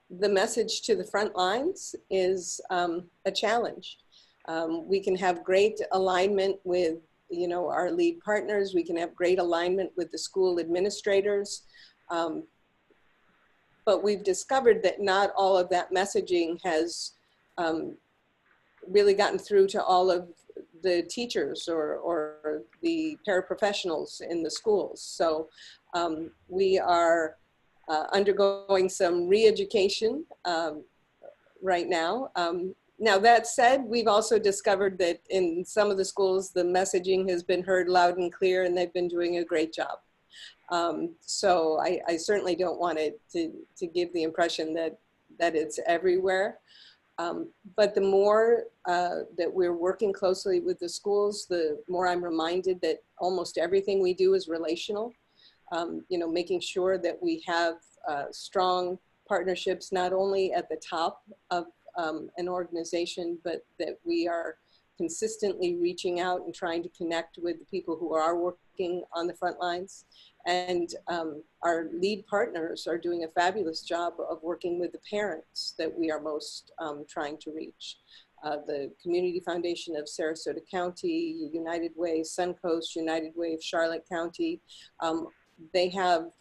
the message to the front lines is a challenge. We can have great alignment with our lead partners. We can have great alignment with the school administrators. But we've discovered that not all of that messaging has really gotten through to all of the teachers or the paraprofessionals in the schools. So we are undergoing some re-education right now. Now that said, we've also discovered that in some of the schools, the messaging has been heard loud and clear, and they've been doing a great job. So I certainly don't want it to give the impression that it's everywhere. But the more that we're working closely with the schools, the more I'm reminded that almost everything we do is relational. Making sure that we have strong partnerships, not only at the top of an organization, but that we are consistently reaching out and trying to connect with the people who are working on the front lines. And our lead partners are doing a fabulous job of working with the parents that we are most trying to reach. The Community Foundation of Sarasota County, United Way, Suncoast, United Way of Charlotte County, they have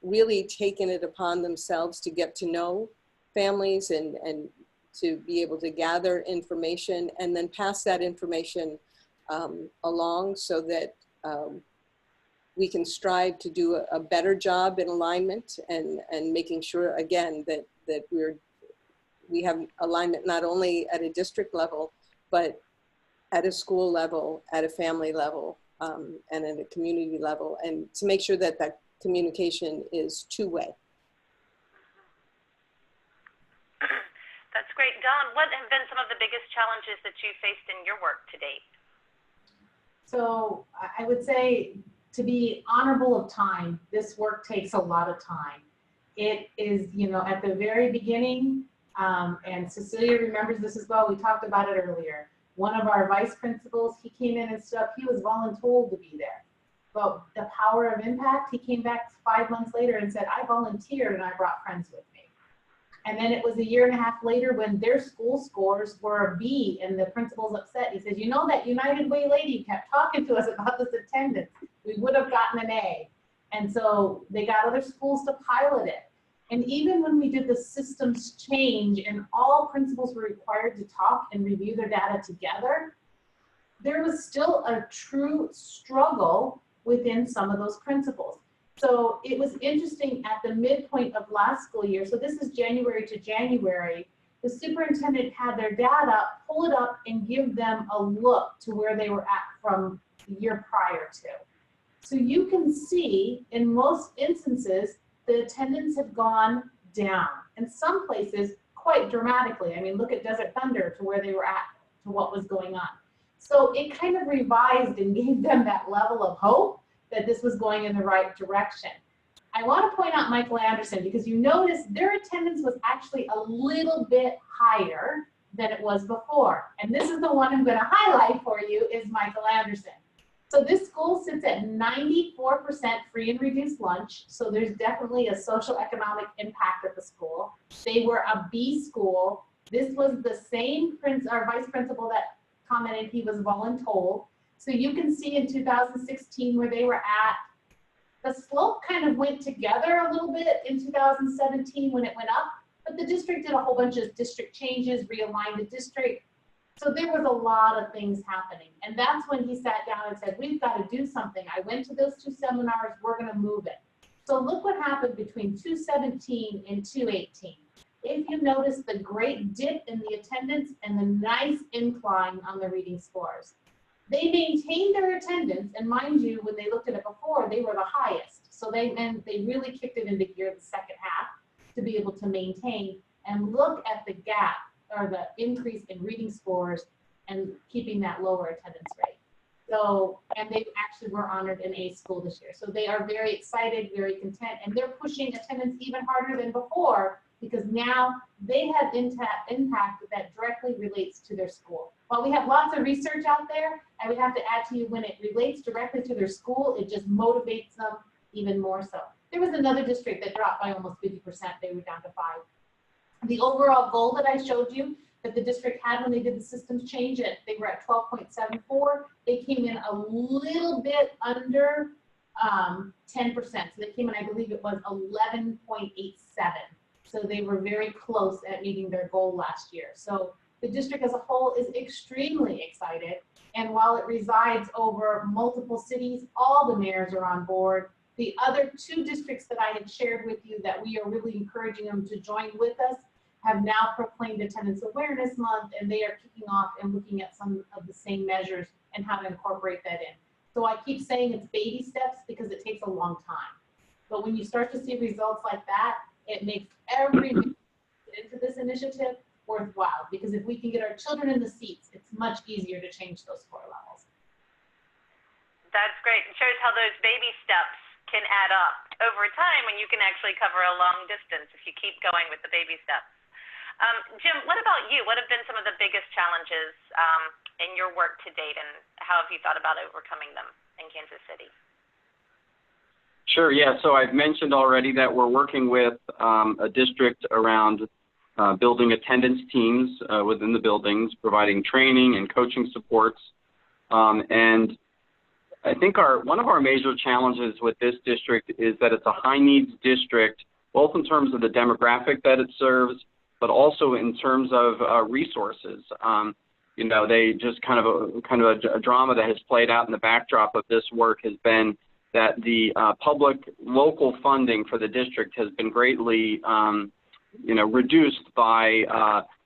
really taken it upon themselves to get to know families and to be able to gather information and then pass that information along so that we can strive to do a better job in alignment and making sure, again, that we have alignment not only at a district level, but at a school level, at a family level, and at a community level, and to make sure that that communication is two-way. That's great. Dawn, what have been some of the biggest challenges that you faced in your work to date? So I would say, to be honorable of time, this work takes a lot of time. It is, you know, at the very beginning, and Cecilia remembers this as well, we talked about it earlier. One of our vice principals, he came in and stuff, he was voluntold to be there. But the power of impact, he came back 5 months later and said, I volunteered and I brought friends with me. And then it was 1.5 years later when their school scores were a B and the principal's upset. He says, you know, that United Way lady kept talking to us about this attendance. We would have gotten an A. And so they got other schools to pilot it. And even when we did the systems change and all principals were required to talk and review their data together, there was still a true struggle within some of those principals. So it was interesting at the midpoint of last school year, so this is January to January, the superintendent had their data, pull it up and give them a look to where they were at from the year prior to. So you can see in most instances, the attendance had gone down. In some places, quite dramatically. I mean, look at Desert Thunder to where they were at, to what was going on. So it kind of revised and gave them that level of hope that this was going in the right direction. I want to point out Michael Anderson because you notice their attendance was actually a little bit higher than it was before. And this is the one I'm going to highlight for you is Michael Anderson. So this school sits at 94% free and reduced lunch. So there's definitely a social economic impact at the school. They were a B school. This was the same our vice principal that commented he was voluntold. So you can see in 2016 where they were at, the slope kind of went together a little bit in 2017 when it went up, but the district did a whole bunch of district changes, realigned the district. So there was a lot of things happening. And that's when he sat down and said, we've got to do something. I went to those 2 seminars, we're going to move it. So look what happened between 2017 and 2018. If you notice the great dip in the attendance and the nice incline on the reading scores. They maintained their attendance, and mind you, when they looked at it before, they were the highest. So they really kicked it into gear the second half to be able to maintain and look at the gap or the increase in reading scores and keeping that lower attendance rate. So, and they actually were honored in A school this year. So they are very excited, very content, and they're pushing attendance even harder than before because now they have impact that directly relates to their school. While we have lots of research out there, I would have to add to you when it relates directly to their school, it just motivates them even more so. There was another district that dropped by almost 50%. They were down to 5. The overall goal that I showed you that the district had when they did the systems change, they were at 12.74. They came in a little bit under 10%. So they came in, I believe it was 11.87. So they were very close at meeting their goal last year. So the district as a whole is extremely excited. And while it resides over multiple cities, all the mayors are on board. The other 2 districts that I had shared with you that we are really encouraging them to join with us have now proclaimed Attendance Awareness Month, and they are kicking off and looking at some of the same measures and how to incorporate that in. So I keep saying it's baby steps because it takes a long time. But when you start to see results like that, it makes every into this initiative worthwhile, because if we can get our children in the seats, it's much easier to change those score levels. That's great. It shows how those baby steps can add up over time when you can actually cover a long distance if you keep going with the baby steps. Jim, what about you? What have been some of the biggest challenges in your work to date, and how have you thought about overcoming them in Kansas City? Sure, yeah. So I've mentioned already that we're working with a district around building attendance teams within the buildings, providing training and coaching supports. And I think one of our major challenges with this district is that it's a high needs district, both in terms of the demographic that it serves, but also in terms of resources. You know, they just kind of a drama that has played out in the backdrop of this work has been that the public local funding for the district has been greatly reduced by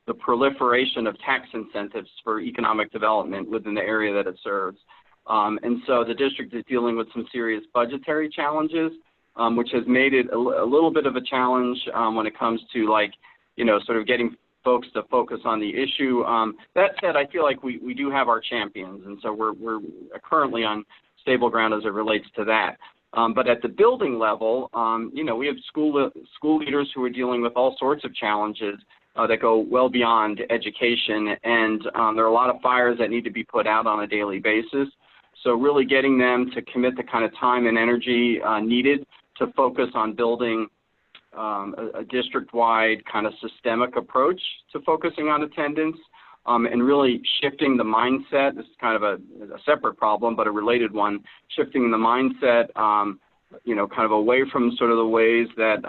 the proliferation of tax incentives for economic development within the area that it serves. And so the district is dealing with some serious budgetary challenges, which has made it a little bit of a challenge when it comes to sort of getting folks to focus on the issue. That said, I feel like we do have our champions, and so we're currently on stable ground as it relates to that. But at the building level, you know, we have school leaders who are dealing with all sorts of challenges that go well beyond education, and there are a lot of fires that need to be put out on a daily basis. So really getting them to commit the kind of time and energy needed to focus on building a district-wide kind of systemic approach to focusing on attendance, and really shifting the mindset. This is kind of a separate problem, but a related one, shifting the mindset, you know, kind of away from sort of the ways that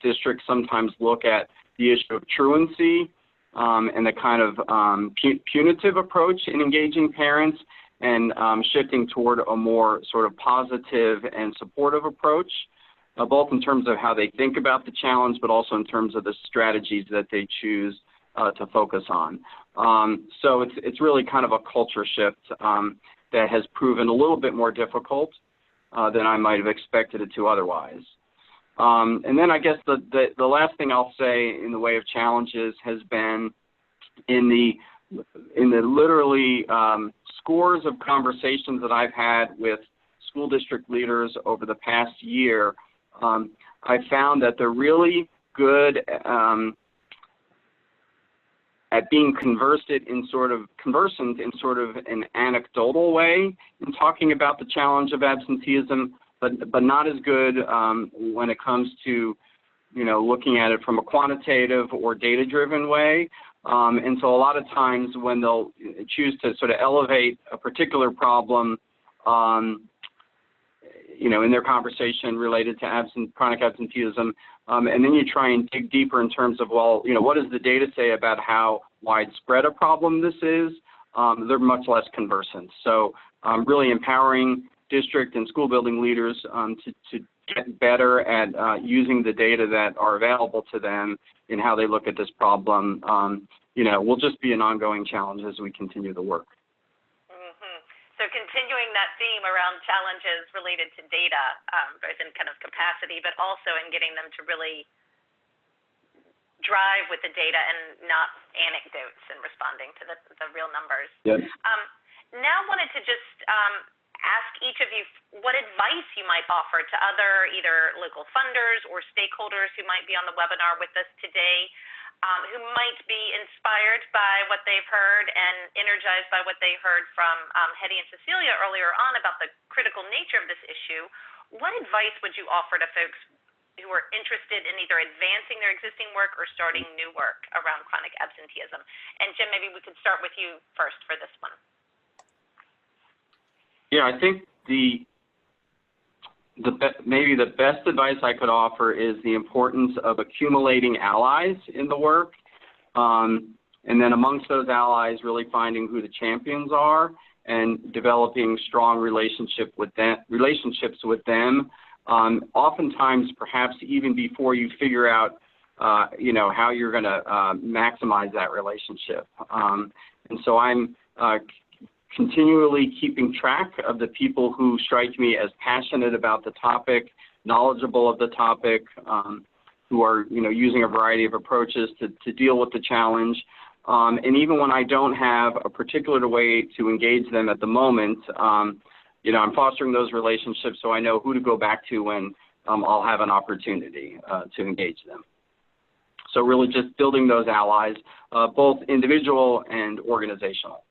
districts sometimes look at the issue of truancy and the kind of punitive approach in engaging parents, and shifting toward a more sort of positive and supportive approach, both in terms of how they think about the challenge, but also in terms of the strategies that they choose to focus on. So it's really kind of a culture shift that has proven a little bit more difficult than I might have expected it to otherwise. And then I guess the last thing I'll say in the way of challenges has been in the literally scores of conversations that I've had with school district leaders over the past year. I found that they're really good at being conversant in sort of an anecdotal way in talking about the challenge of absenteeism, but not as good when it comes to, you know, looking at it from a quantitative or data-driven way. And so a lot of times when they'll choose to sort of elevate a particular problem, you know, in their conversation related to chronic absenteeism, and then you try and dig deeper in terms of, well, you know, what does the data say about how widespread a problem this is? They're much less conversant. So really empowering district and school building leaders to get better at using the data that are available to them in how they look at this problem, you know, will just be an ongoing challenge as we continue the work. So continuing that theme around challenges related to data, both in kind of capacity, but also in getting them to really drive with the data and not anecdotes and responding to the real numbers. Yes. Now wanted to just ask each of you what advice you might offer to other either local funders or stakeholders who might be on the webinar with us today, who might be inspired by what they've heard and energized by what they heard from Hetty and Cecilia earlier on about the critical nature of this issue. What advice would you offer to folks who are interested in either advancing their existing work or starting new work around chronic absenteeism? And Jim, maybe we could start with you first for this one. Yeah, I think maybe the best advice I could offer is the importance of accumulating allies in the work, and then amongst those allies, really finding who the champions are and developing strong relationships with them. Oftentimes, perhaps even before you figure out, you know, how you're going to maximize that relationship. And so I'm continually keeping track of the people who strike me as passionate about the topic, knowledgeable of the topic, who are, you know, using a variety of approaches to deal with the challenge. And even when I don't have a particular way to engage them at the moment, you know, I'm fostering those relationships so I know who to go back to when I'll have an opportunity to engage them. So really just building those allies, both individual and organizational.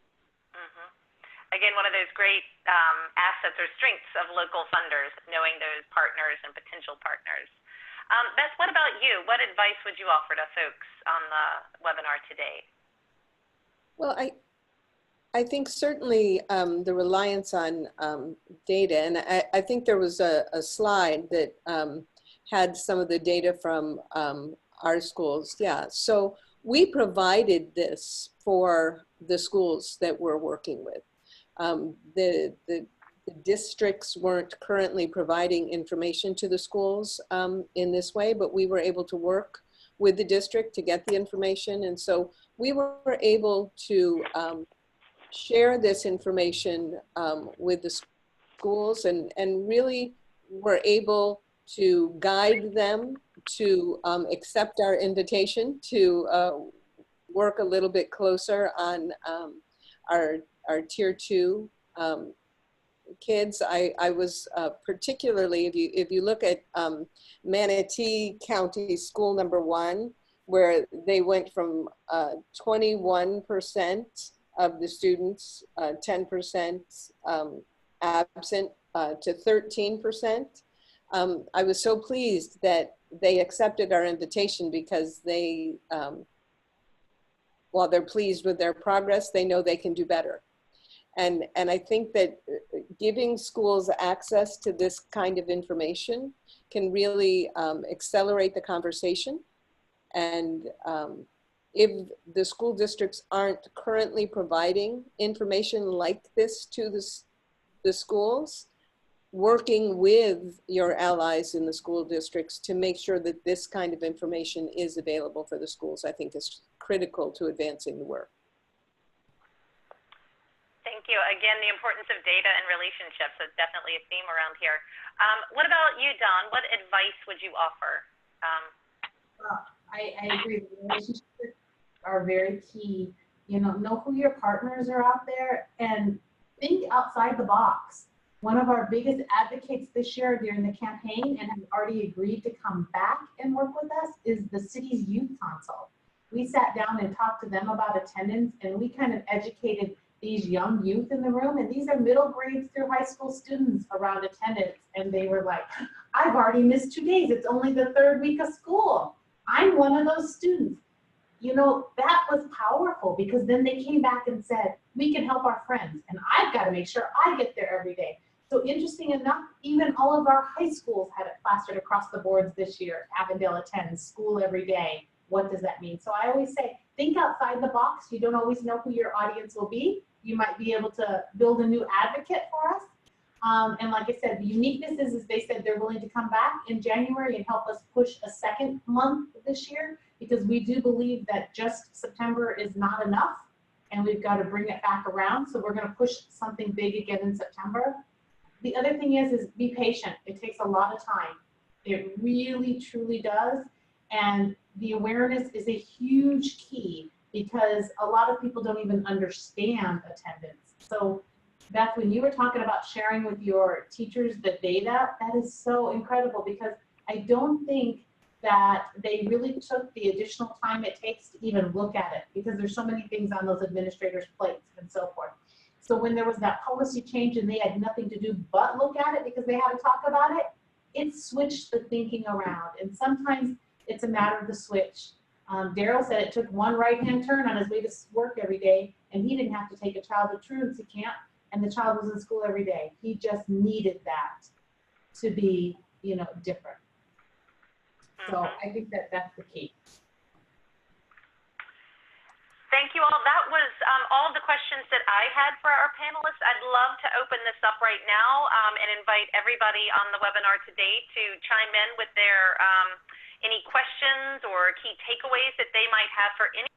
Again, one of those great assets or strengths of local funders, knowing those partners and potential partners. Beth, what about you? What advice would you offer to folks on the webinar today? Well, I think certainly the reliance on data, and I think there was a slide that had some of the data from our schools. Yeah, so we provided this for the schools that we're working with. The districts weren't currently providing information to the schools in this way, but we were able to work with the district to get the information. And so we were able to share this information with the schools and really were able to guide them to accept our invitation to work a little bit closer on our tier 2 kids. I was particularly, if you look at Manatee County School number 1, where they went from 21% of the students, 10% absent, to 13%. I was so pleased that they accepted our invitation, because they, while they're pleased with their progress, they know they can do better. And I think that giving schools access to this kind of information can really accelerate the conversation. And if the school districts aren't currently providing information like this to the schools, working with your allies in the school districts to make sure that this kind of information is available for the schools, I think is critical to advancing the work. Thank you. Again, the importance of data and relationships is definitely a theme around here. What about you, Dawn? What advice would you offer? Well, I agree. Relationships are very key. You know who your partners are out there and think outside the box. One of our biggest advocates this year during the campaign, and has already agreed to come back and work with us, is the city's youth council. We sat down and talked to them about attendance, and we kind of educated these young youth in the room, and these are middle grades through high school students around attendance, and they were like, I've already missed 2 days. It's only the 3rd week of school. I'm one of those students. You know, that was powerful, because then they came back and said, we can help our friends, and I've got to make sure I get there every day. So interesting enough, even all of our high schools had it plastered across the boards this year. Avondale attends school every day. What does that mean? So I always say, think outside the box. You don't always know who your audience will be. You might be able to build a new advocate for us. And like I said, the uniqueness is they said they're willing to come back in January and help us push a 2nd month this year, because we do believe that just September is not enough, and we've got to bring it back around. So we're going to push something big again in September. The other thing is be patient. It takes a lot of time. It really, truly does. And the awareness is a huge key, because a lot of people don't even understand attendance. So Beth, when you were talking about sharing with your teachers the data, that is so incredible, because I don't think that they really took the additional time it takes to even look at it, because there's so many things on those administrators' plates and so forth. So when there was that policy change and they had nothing to do but look at it because they had to talk about it, it switched the thinking around. And sometimes it's a matter of the switch. Daryl said it took one right-hand turn on his way to work every day, and he didn't have to take a child to truancy camp, and the child was in school every day. He just needed that to be, you know, different. So I think that that's the key. Thank you all. That was all of the questions that I had for our panelists. I'd love to open this up right now and invite everybody on the webinar today to chime in with their any questions or key takeaways that they might have for any,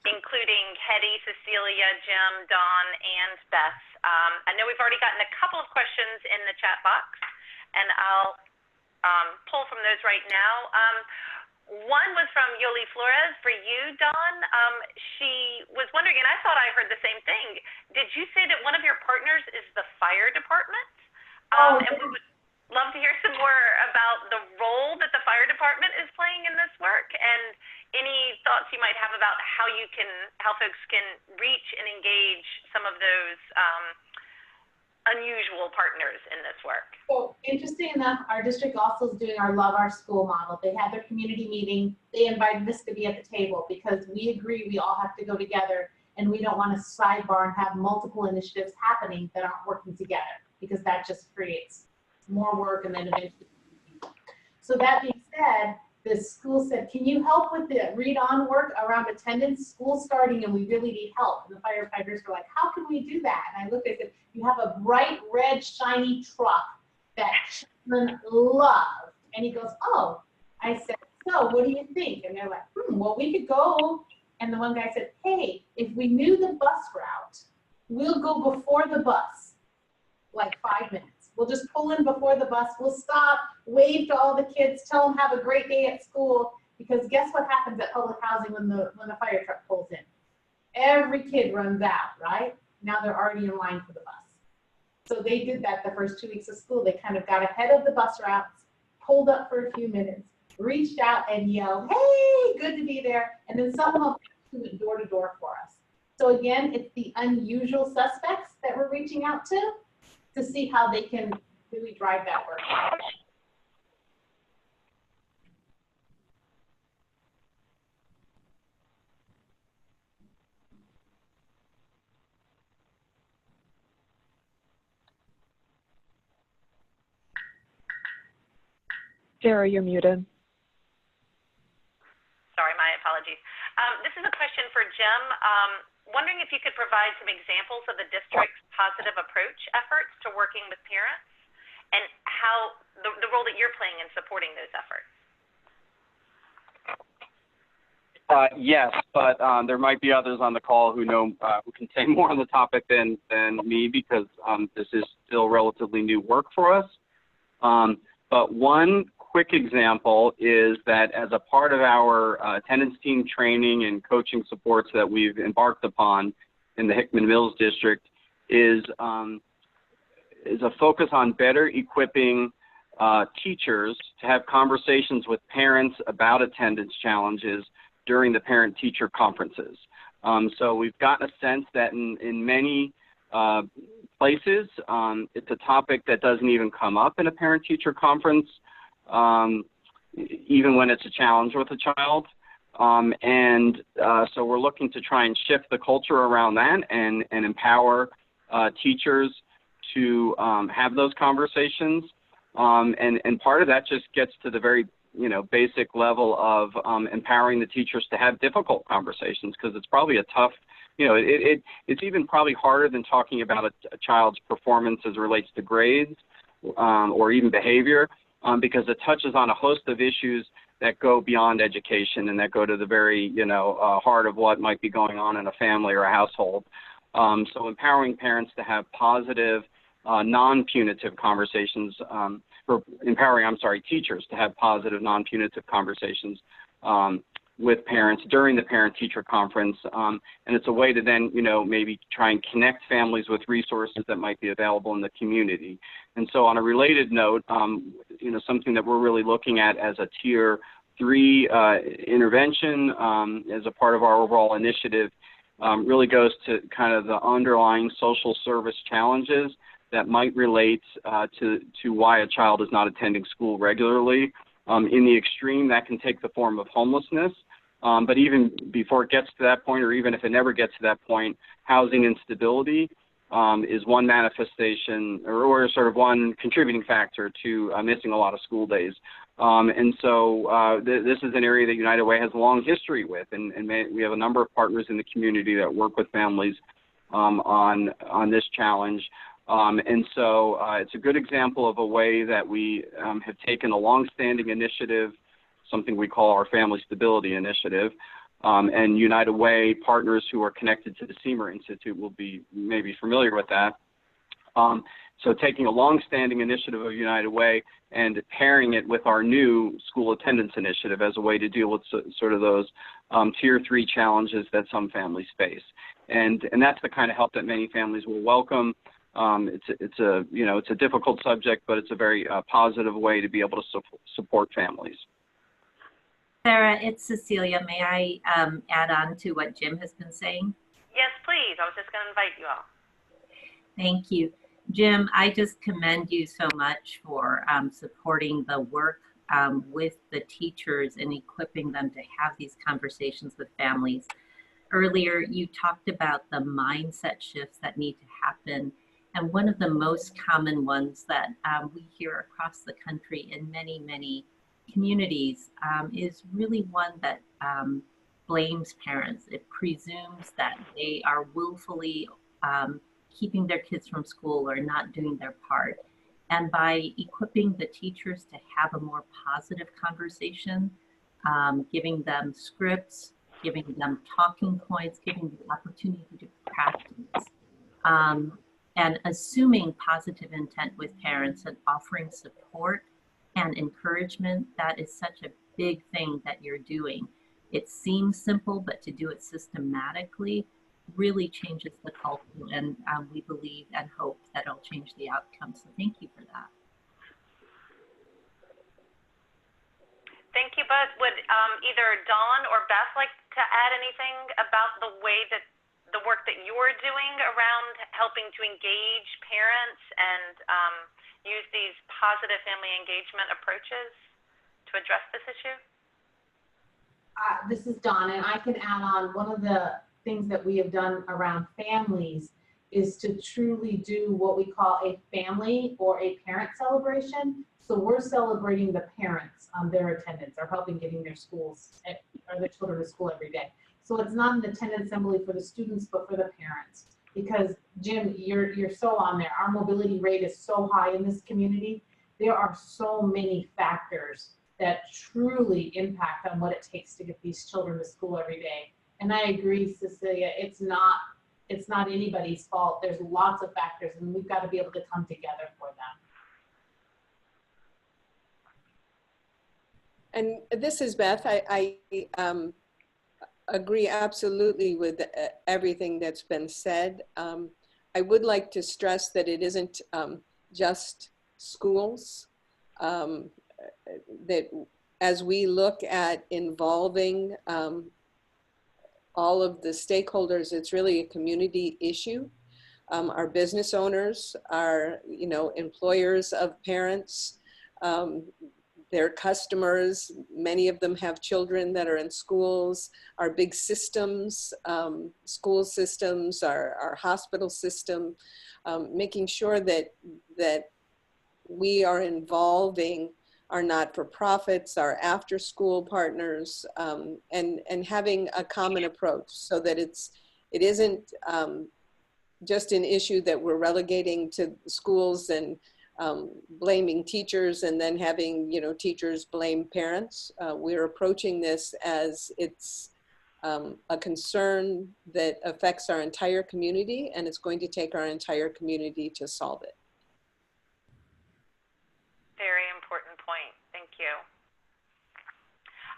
including Hetty, Cecilia, Jim, Dawn, and Beth. I know we've already gotten a couple of questions in the chat box, and I'll pull from those right now. One was from Yoli Flores for you, Dawn. She was wondering, and I thought I heard the same thing. Did you say that one of your partners is the fire department? And we would love to hear some more about the role that the fire department is playing in this work, and any thoughts you might have about how folks can reach and engage some of those unusual partners in this work. So interesting enough, our district also is doing our Love Our School model. They had their community meeting. They invited us to be at the table, because we agree we all have to go together, and we don't want to sidebar and have multiple initiatives happening that aren't working together, because that just creates more work and then eventually. So that being said, the school said, can you help with the read-on work around attendance? School's starting and we really need help. And the firefighters were like, how can we do that? And I looked at it, you have a bright red shiny truck that children love. And he goes, oh. I said, so what do you think? And they're like, well, we could go. And the one guy said, hey, if we knew the bus route, we'll go before the bus, like 5 minutes. We'll just pull in before the bus. We'll stop, wave to all the kids, tell them have a great day at school. Because guess what happens at public housing when the fire truck pulls in? Every kid runs out, right? Now they're already in line for the bus. So they did that the first 2 weeks of school. They kind of got ahead of the bus routes, pulled up for a few minutes, reached out and yelled, hey, good to be there. And then some of them went door to door for us. So again, it's the unusual suspects that we're reaching out to see how they can really drive that work. Sarah, you're muted. Sorry, my apologies. This is a question for Jim. Wondering if you could provide some examples of the district's positive approach efforts to working with parents and how the role that you're playing in supporting those efforts. Yes, but there might be others on the call who know who can say more on the topic than me, because this is still relatively new work for us. But one quick example is that as a part of our attendance team training and coaching supports that we've embarked upon in the Hickman Mills District is a focus on better equipping teachers to have conversations with parents about attendance challenges during the parent-teacher conferences. So we've gotten a sense that in many places, it's a topic that doesn't even come up in a parent-teacher conference, even when it's a challenge with a child. So we're looking to try and shift the culture around that and empower teachers to have those conversations. And part of that just gets to the very basic level of empowering the teachers to have difficult conversations, because it's probably a tough, it's even probably harder than talking about a child's performance as it relates to grades or even behavior, because it touches on a host of issues that go beyond education and that go to the very, heart of what might be going on in a family or a household. So empowering parents to have positive, non-punitive conversations, or empowering, teachers to have positive, non-punitive conversations with parents during the parent-teacher conference. And it's a way to then, maybe try and connect families with resources that might be available in the community. And so on a related note, something that we're really looking at as a Tier 3 intervention as a part of our overall initiative really goes to kind of the underlying social service challenges that might relate to why a child is not attending school regularly. In the extreme, that can take the form of homelessness. But even before it gets to that point, or even if it never gets to that point, housing instability is one manifestation or sort of one contributing factor to missing a lot of school days. And so this is an area that United Way has a long history with, and we have a number of partners in the community that work with families on this challenge. And so it's a good example of a way that we have taken a long-standing initiative, something we call our Family Stability Initiative, and United Way partners who are connected to the Seymour Institute will be maybe familiar with that. So taking a long-standing initiative of United Way and pairing it with our new school attendance initiative as a way to deal with sort of those Tier 3 challenges that some families face. And that's the kind of help that many families will welcome. It's a difficult subject, but it's a very positive way to be able to support families. Sarah, it's Cecilia. May I add on to what Jim has been saying? Yes, please. I was just going to invite you all. Thank you. Jim, I just commend you so much for supporting the work with the teachers and equipping them to have these conversations with families. Earlier, you talked about the mindset shifts that need to happen. And one of the most common ones that we hear across the country in many, many communities is really one that blames parents. It presumes that they are willfully keeping their kids from school or not doing their part. And by equipping the teachers to have a more positive conversation, giving them scripts, giving them talking points, giving them the opportunity to practice, and assuming positive intent with parents and offering support and encouragement, that is such a big thing that you're doing. It seems simple, but to do it systematically really changes the culture, and we believe and hope that it'll change the outcome. So thank you for that. Thank you both. Would either Dawn or Beth like to add anything about the way that the work that you're doing around helping to engage parents and use these positive family engagement approaches to address this issue? This is Dawn, and I can add on, one of the things that we have done around families is to truly do what we call a family or a parent celebration. So we're celebrating the parents on their attendance, or helping getting their schools or their children to school every day. So it's not an attendance assembly for the students, but for the parents. Because Jim, you're so on there. Our mobility rate is so high in this community. There are so many factors that truly impact on what it takes to get these children to school every day. And I agree, Cecilia, it's not anybody's fault. There's lots of factors, and we've got to be able to come together for them. And this is Beth. I agree absolutely with everything that's been said. I would like to stress that it isn't just schools. That as we look at involving all of the stakeholders, it's really a community issue. Our business owners, our employers of parents, their customers, many of them have children that are in schools, our big systems, school systems, our hospital system, making sure that we are involving our not-for-profits, our after-school partners, and having a common approach so that it isn't just an issue that we're relegating to schools and blaming teachers and then having teachers blame parents. We're approaching this as it's a concern that affects our entire community, and it's going to take our entire community to solve it. Very important point. Thank you.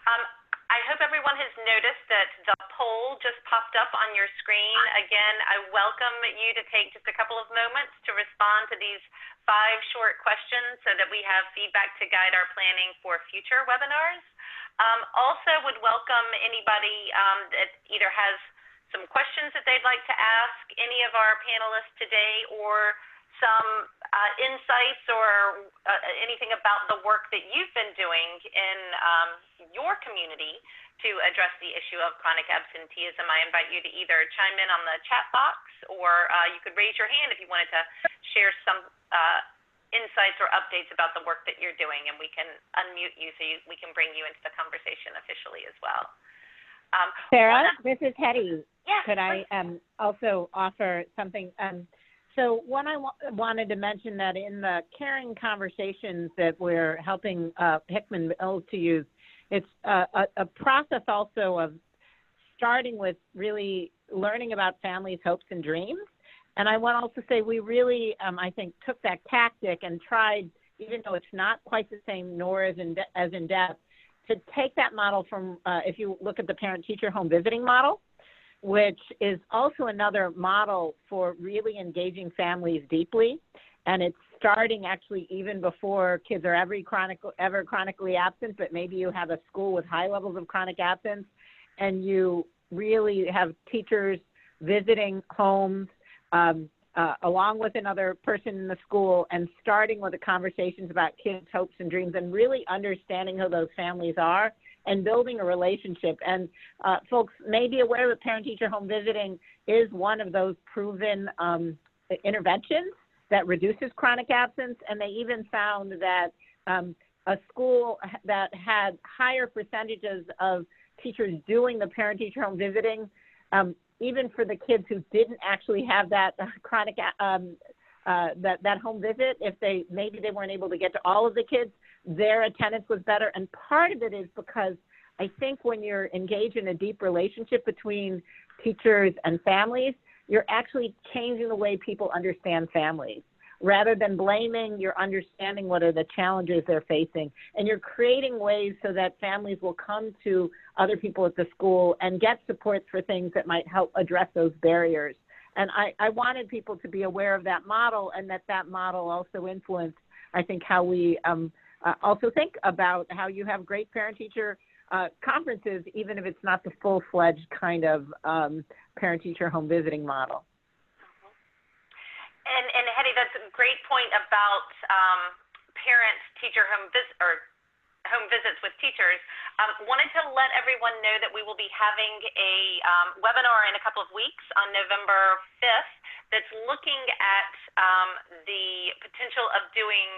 I hope everyone has noticed that the poll just popped up on your screen. Again, I welcome you to take just a couple of moments to respond to these 5 short questions so that we have feedback to guide our planning for future webinars. Also would welcome anybody that either has some questions that they'd like to ask any of our panelists today, or some insights or anything about the work that you've been doing in your community to address the issue of chronic absenteeism. I invite you to either chime in on the chat box, or you could raise your hand if you wanted to share some insights or updates about the work that you're doing, and we can unmute you so we can bring you into the conversation officially as well. Sarah, this is Hetty. Yes, could I also offer something? So one, I wanted to mention that in the caring conversations that we're helping Hickman Mills to use, it's a process also of starting with really learning about families' hopes and dreams. And I want to also say we really, I think, took that tactic and tried, even though it's not quite the same nor as in-depth, to take that model from, if you look at the parent-teacher home visiting model, which is also another model for really engaging families deeply. And it's starting actually even before kids are ever chronically absent, but maybe you have a school with high levels of chronic absence, and you really have teachers visiting homes along with another person in the school, and starting with the conversations about kids' hopes and dreams, and really understanding who those families are and building a relationship. And folks may be aware that parent-teacher home visiting is one of those proven interventions that reduces chronic absence. And they even found that a school that had higher percentages of teachers doing the parent-teacher home visiting, even for the kids who didn't actually have that chronic that home visit, if maybe they weren't able to get to all of the kids, their attendance was better. And part of it is because I think when you're engaged in a deep relationship between teachers and families, you're actually changing the way people understand families. rather than blaming, you're understanding what are the challenges they're facing, and you're creating ways so that families will come to other people at the school and get supports for things that might help address those barriers. And I wanted people to be aware of that model, and that model also influenced, I think, how we also think about how you have great parent-teacher conferences, even if it's not the full-fledged kind of parent-teacher home visiting model. And Hetty, that's a great point about parent-teacher home visits with teachers. Wanted to let everyone know that we will be having a webinar in a couple of weeks on November 5th that's looking at the potential of doing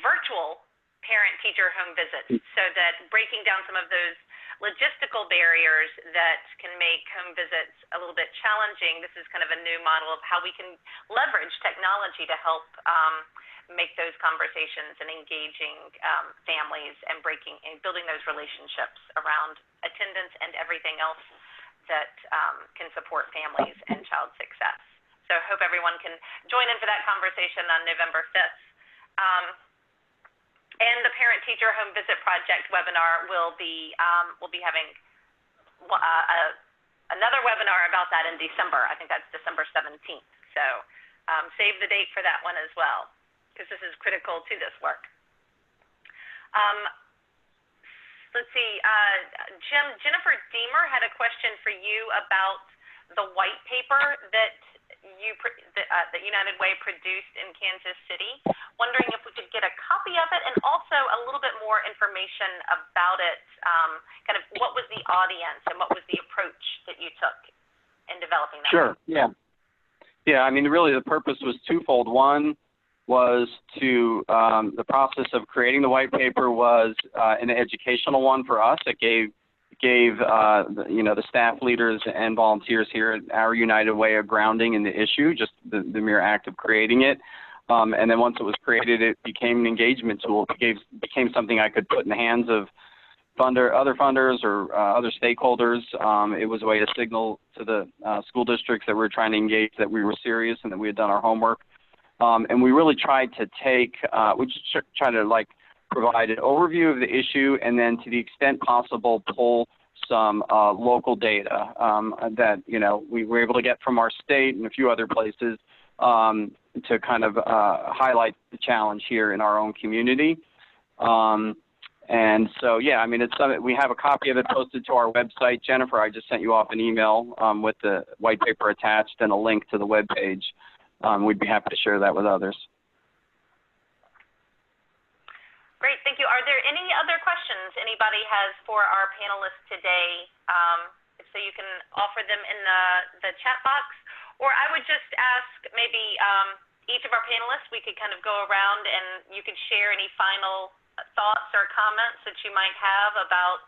virtual parent-teacher home visits, so that breaking down some of those logistical barriers that can make home visits a little bit challenging. This is kind of a new model of how we can leverage technology to help make those conversations and engaging families and building those relationships around attendance and everything else that can support families and child success. So I hope everyone can join in for that conversation on November 5th. And the Parent-Teacher Home Visit Project webinar will be having another webinar about that in December. I think that's December 17th. So save the date for that one as well, because this is critical to this work. Let's see, Jennifer Deemer had a question for you about the white paper that that United Way produced in Kansas City. Wondering if we could get a copy of it, and also a little bit more information about it, kind of what was the audience and what was the approach that you took in developing that? Sure, yeah. Yeah, I mean, really the purpose was twofold. One was to, the process of creating the white paper was an educational one for us. It gave the staff leaders and volunteers here at our United Way a grounding in the issue, just the mere act of creating it. And then once it was created, it became an engagement tool. It became something I could put in the hands of other funders or other stakeholders. It was a way to signal to the school districts that we were trying to engage, that we were serious and that we had done our homework. And we really tried to try to provide an overview of the issue, and then to the extent possible pull some local data that we were able to get from our state and a few other places to kind of highlight the challenge here in our own community. And so, yeah, I mean, it's something, we have a copy of it posted to our website. Jennifer, I just sent you off an email with the white paper attached and a link to the webpage. We'd be happy to share that with others. Great, thank you. Are there any other questions anybody has for our panelists today? If so, you can offer them in the chat box. Or I would just ask maybe each of our panelists, we could kind of go around and you could share any final thoughts or comments that you might have about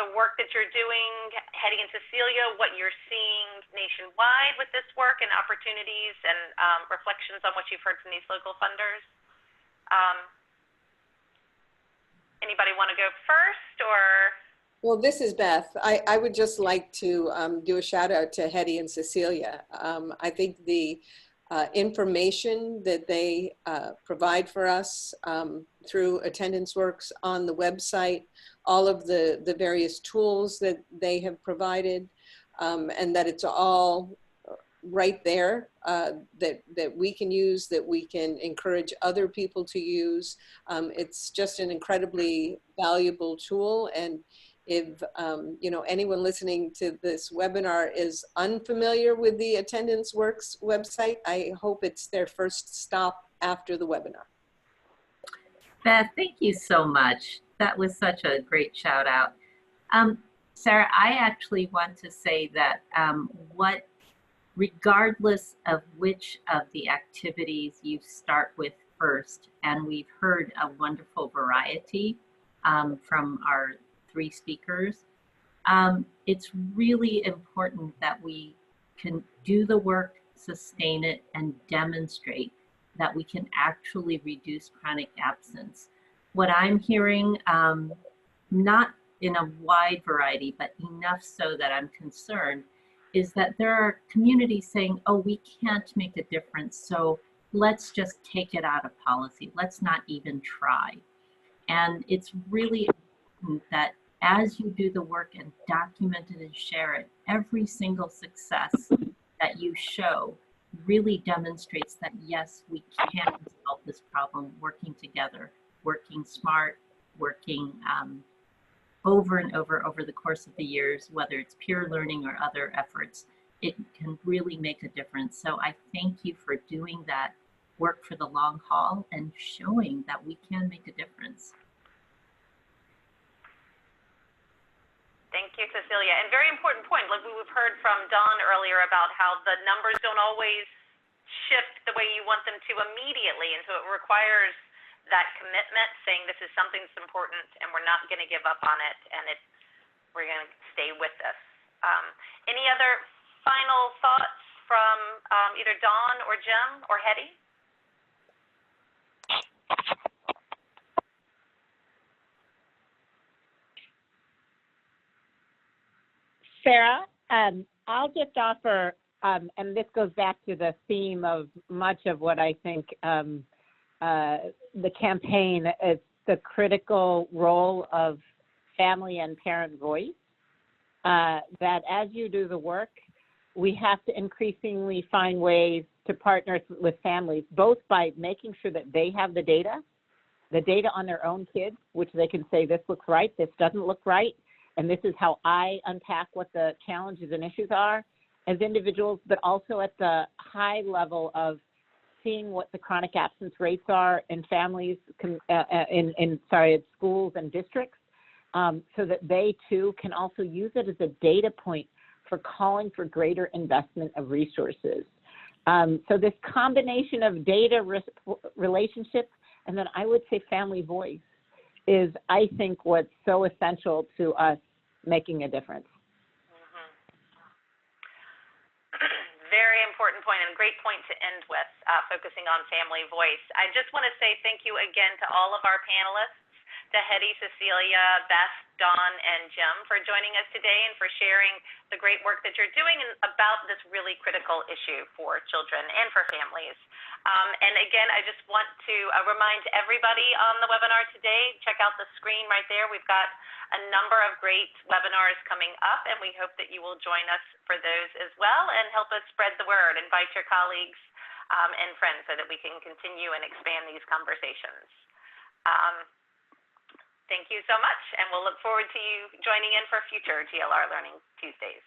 the work that you're doing, Hetty and Cecilia, what you're seeing nationwide with this work and opportunities, and reflections on what you've heard from these local funders. Anybody want to go first, or? Well, this is Beth. I would just like to do a shout out to Hetty and Cecilia. I think the information that they provide for us through Attendance Works on the website, all of the various tools that they have provided, and that it's all right there that we can use, that we can encourage other people to use. It's just an incredibly valuable tool. And if anyone listening to this webinar is unfamiliar with the Attendance Works website, I hope it's their first stop after the webinar. Beth, thank you so much. That was such a great shout out. Sarah, I actually want to say that regardless of which of the activities you start with first, and we've heard a wonderful variety from our 3 speakers, it's really important that we can do the work, sustain it, and demonstrate that we can actually reduce chronic absence. What I'm hearing, not in a wide variety, but enough so that I'm concerned, is that there are communities saying, oh, we can't make a difference, so let's just take it out of policy. Let's not even try. And it's really important that as you do the work and document it and share it, every single success that you show really demonstrates that, yes, we can solve this problem working together, working smart, working over and over the course of the years, whether it's peer learning or other efforts. It can really make a difference. So I thank you for doing that work for the long haul and showing that we can make a difference. Thank you, Cecilia. And very important point, like we've heard from Dawn earlier about how the numbers don't always shift the way you want them to immediately. And so it requires that commitment, saying this is something that's important and we're not going to give up on it, and we're going to stay with this. Any other final thoughts from either Dawn or Jim or Hetty? Sarah, I'll just offer, and this goes back to the theme of much of what I think the campaign is, the critical role of family and parent voice, that as you do the work, we have to increasingly find ways to partner with families, both by making sure that they have the data on their own kids, which they can say, this looks right, this doesn't look right, and this is how I unpack what the challenges and issues are as individuals, but also at the high level of seeing what the chronic absence rates are in families, in schools and districts, so that they too can also use it as a data point for calling for greater investment of resources. So this combination of data relationships, and then I would say family voice, is, I think, what's so essential to us making a difference. Very important point and great point to end with, focusing on family voice. I just want to say thank you again to all of our panelists, to Hetty, Cecilia, Beth, Dawn, and Jim for joining us today and for sharing the great work that you're doing about this really critical issue for children and for families. And again, I just want to remind everybody on the webinar today, check out the screen right there. We've got a number of great webinars coming up, and we hope that you will join us for those as well and help us spread the word. Invite your colleagues and friends so that we can continue and expand these conversations. Thank you so much, and we'll look forward to you joining in for future GLR Learning Tuesdays.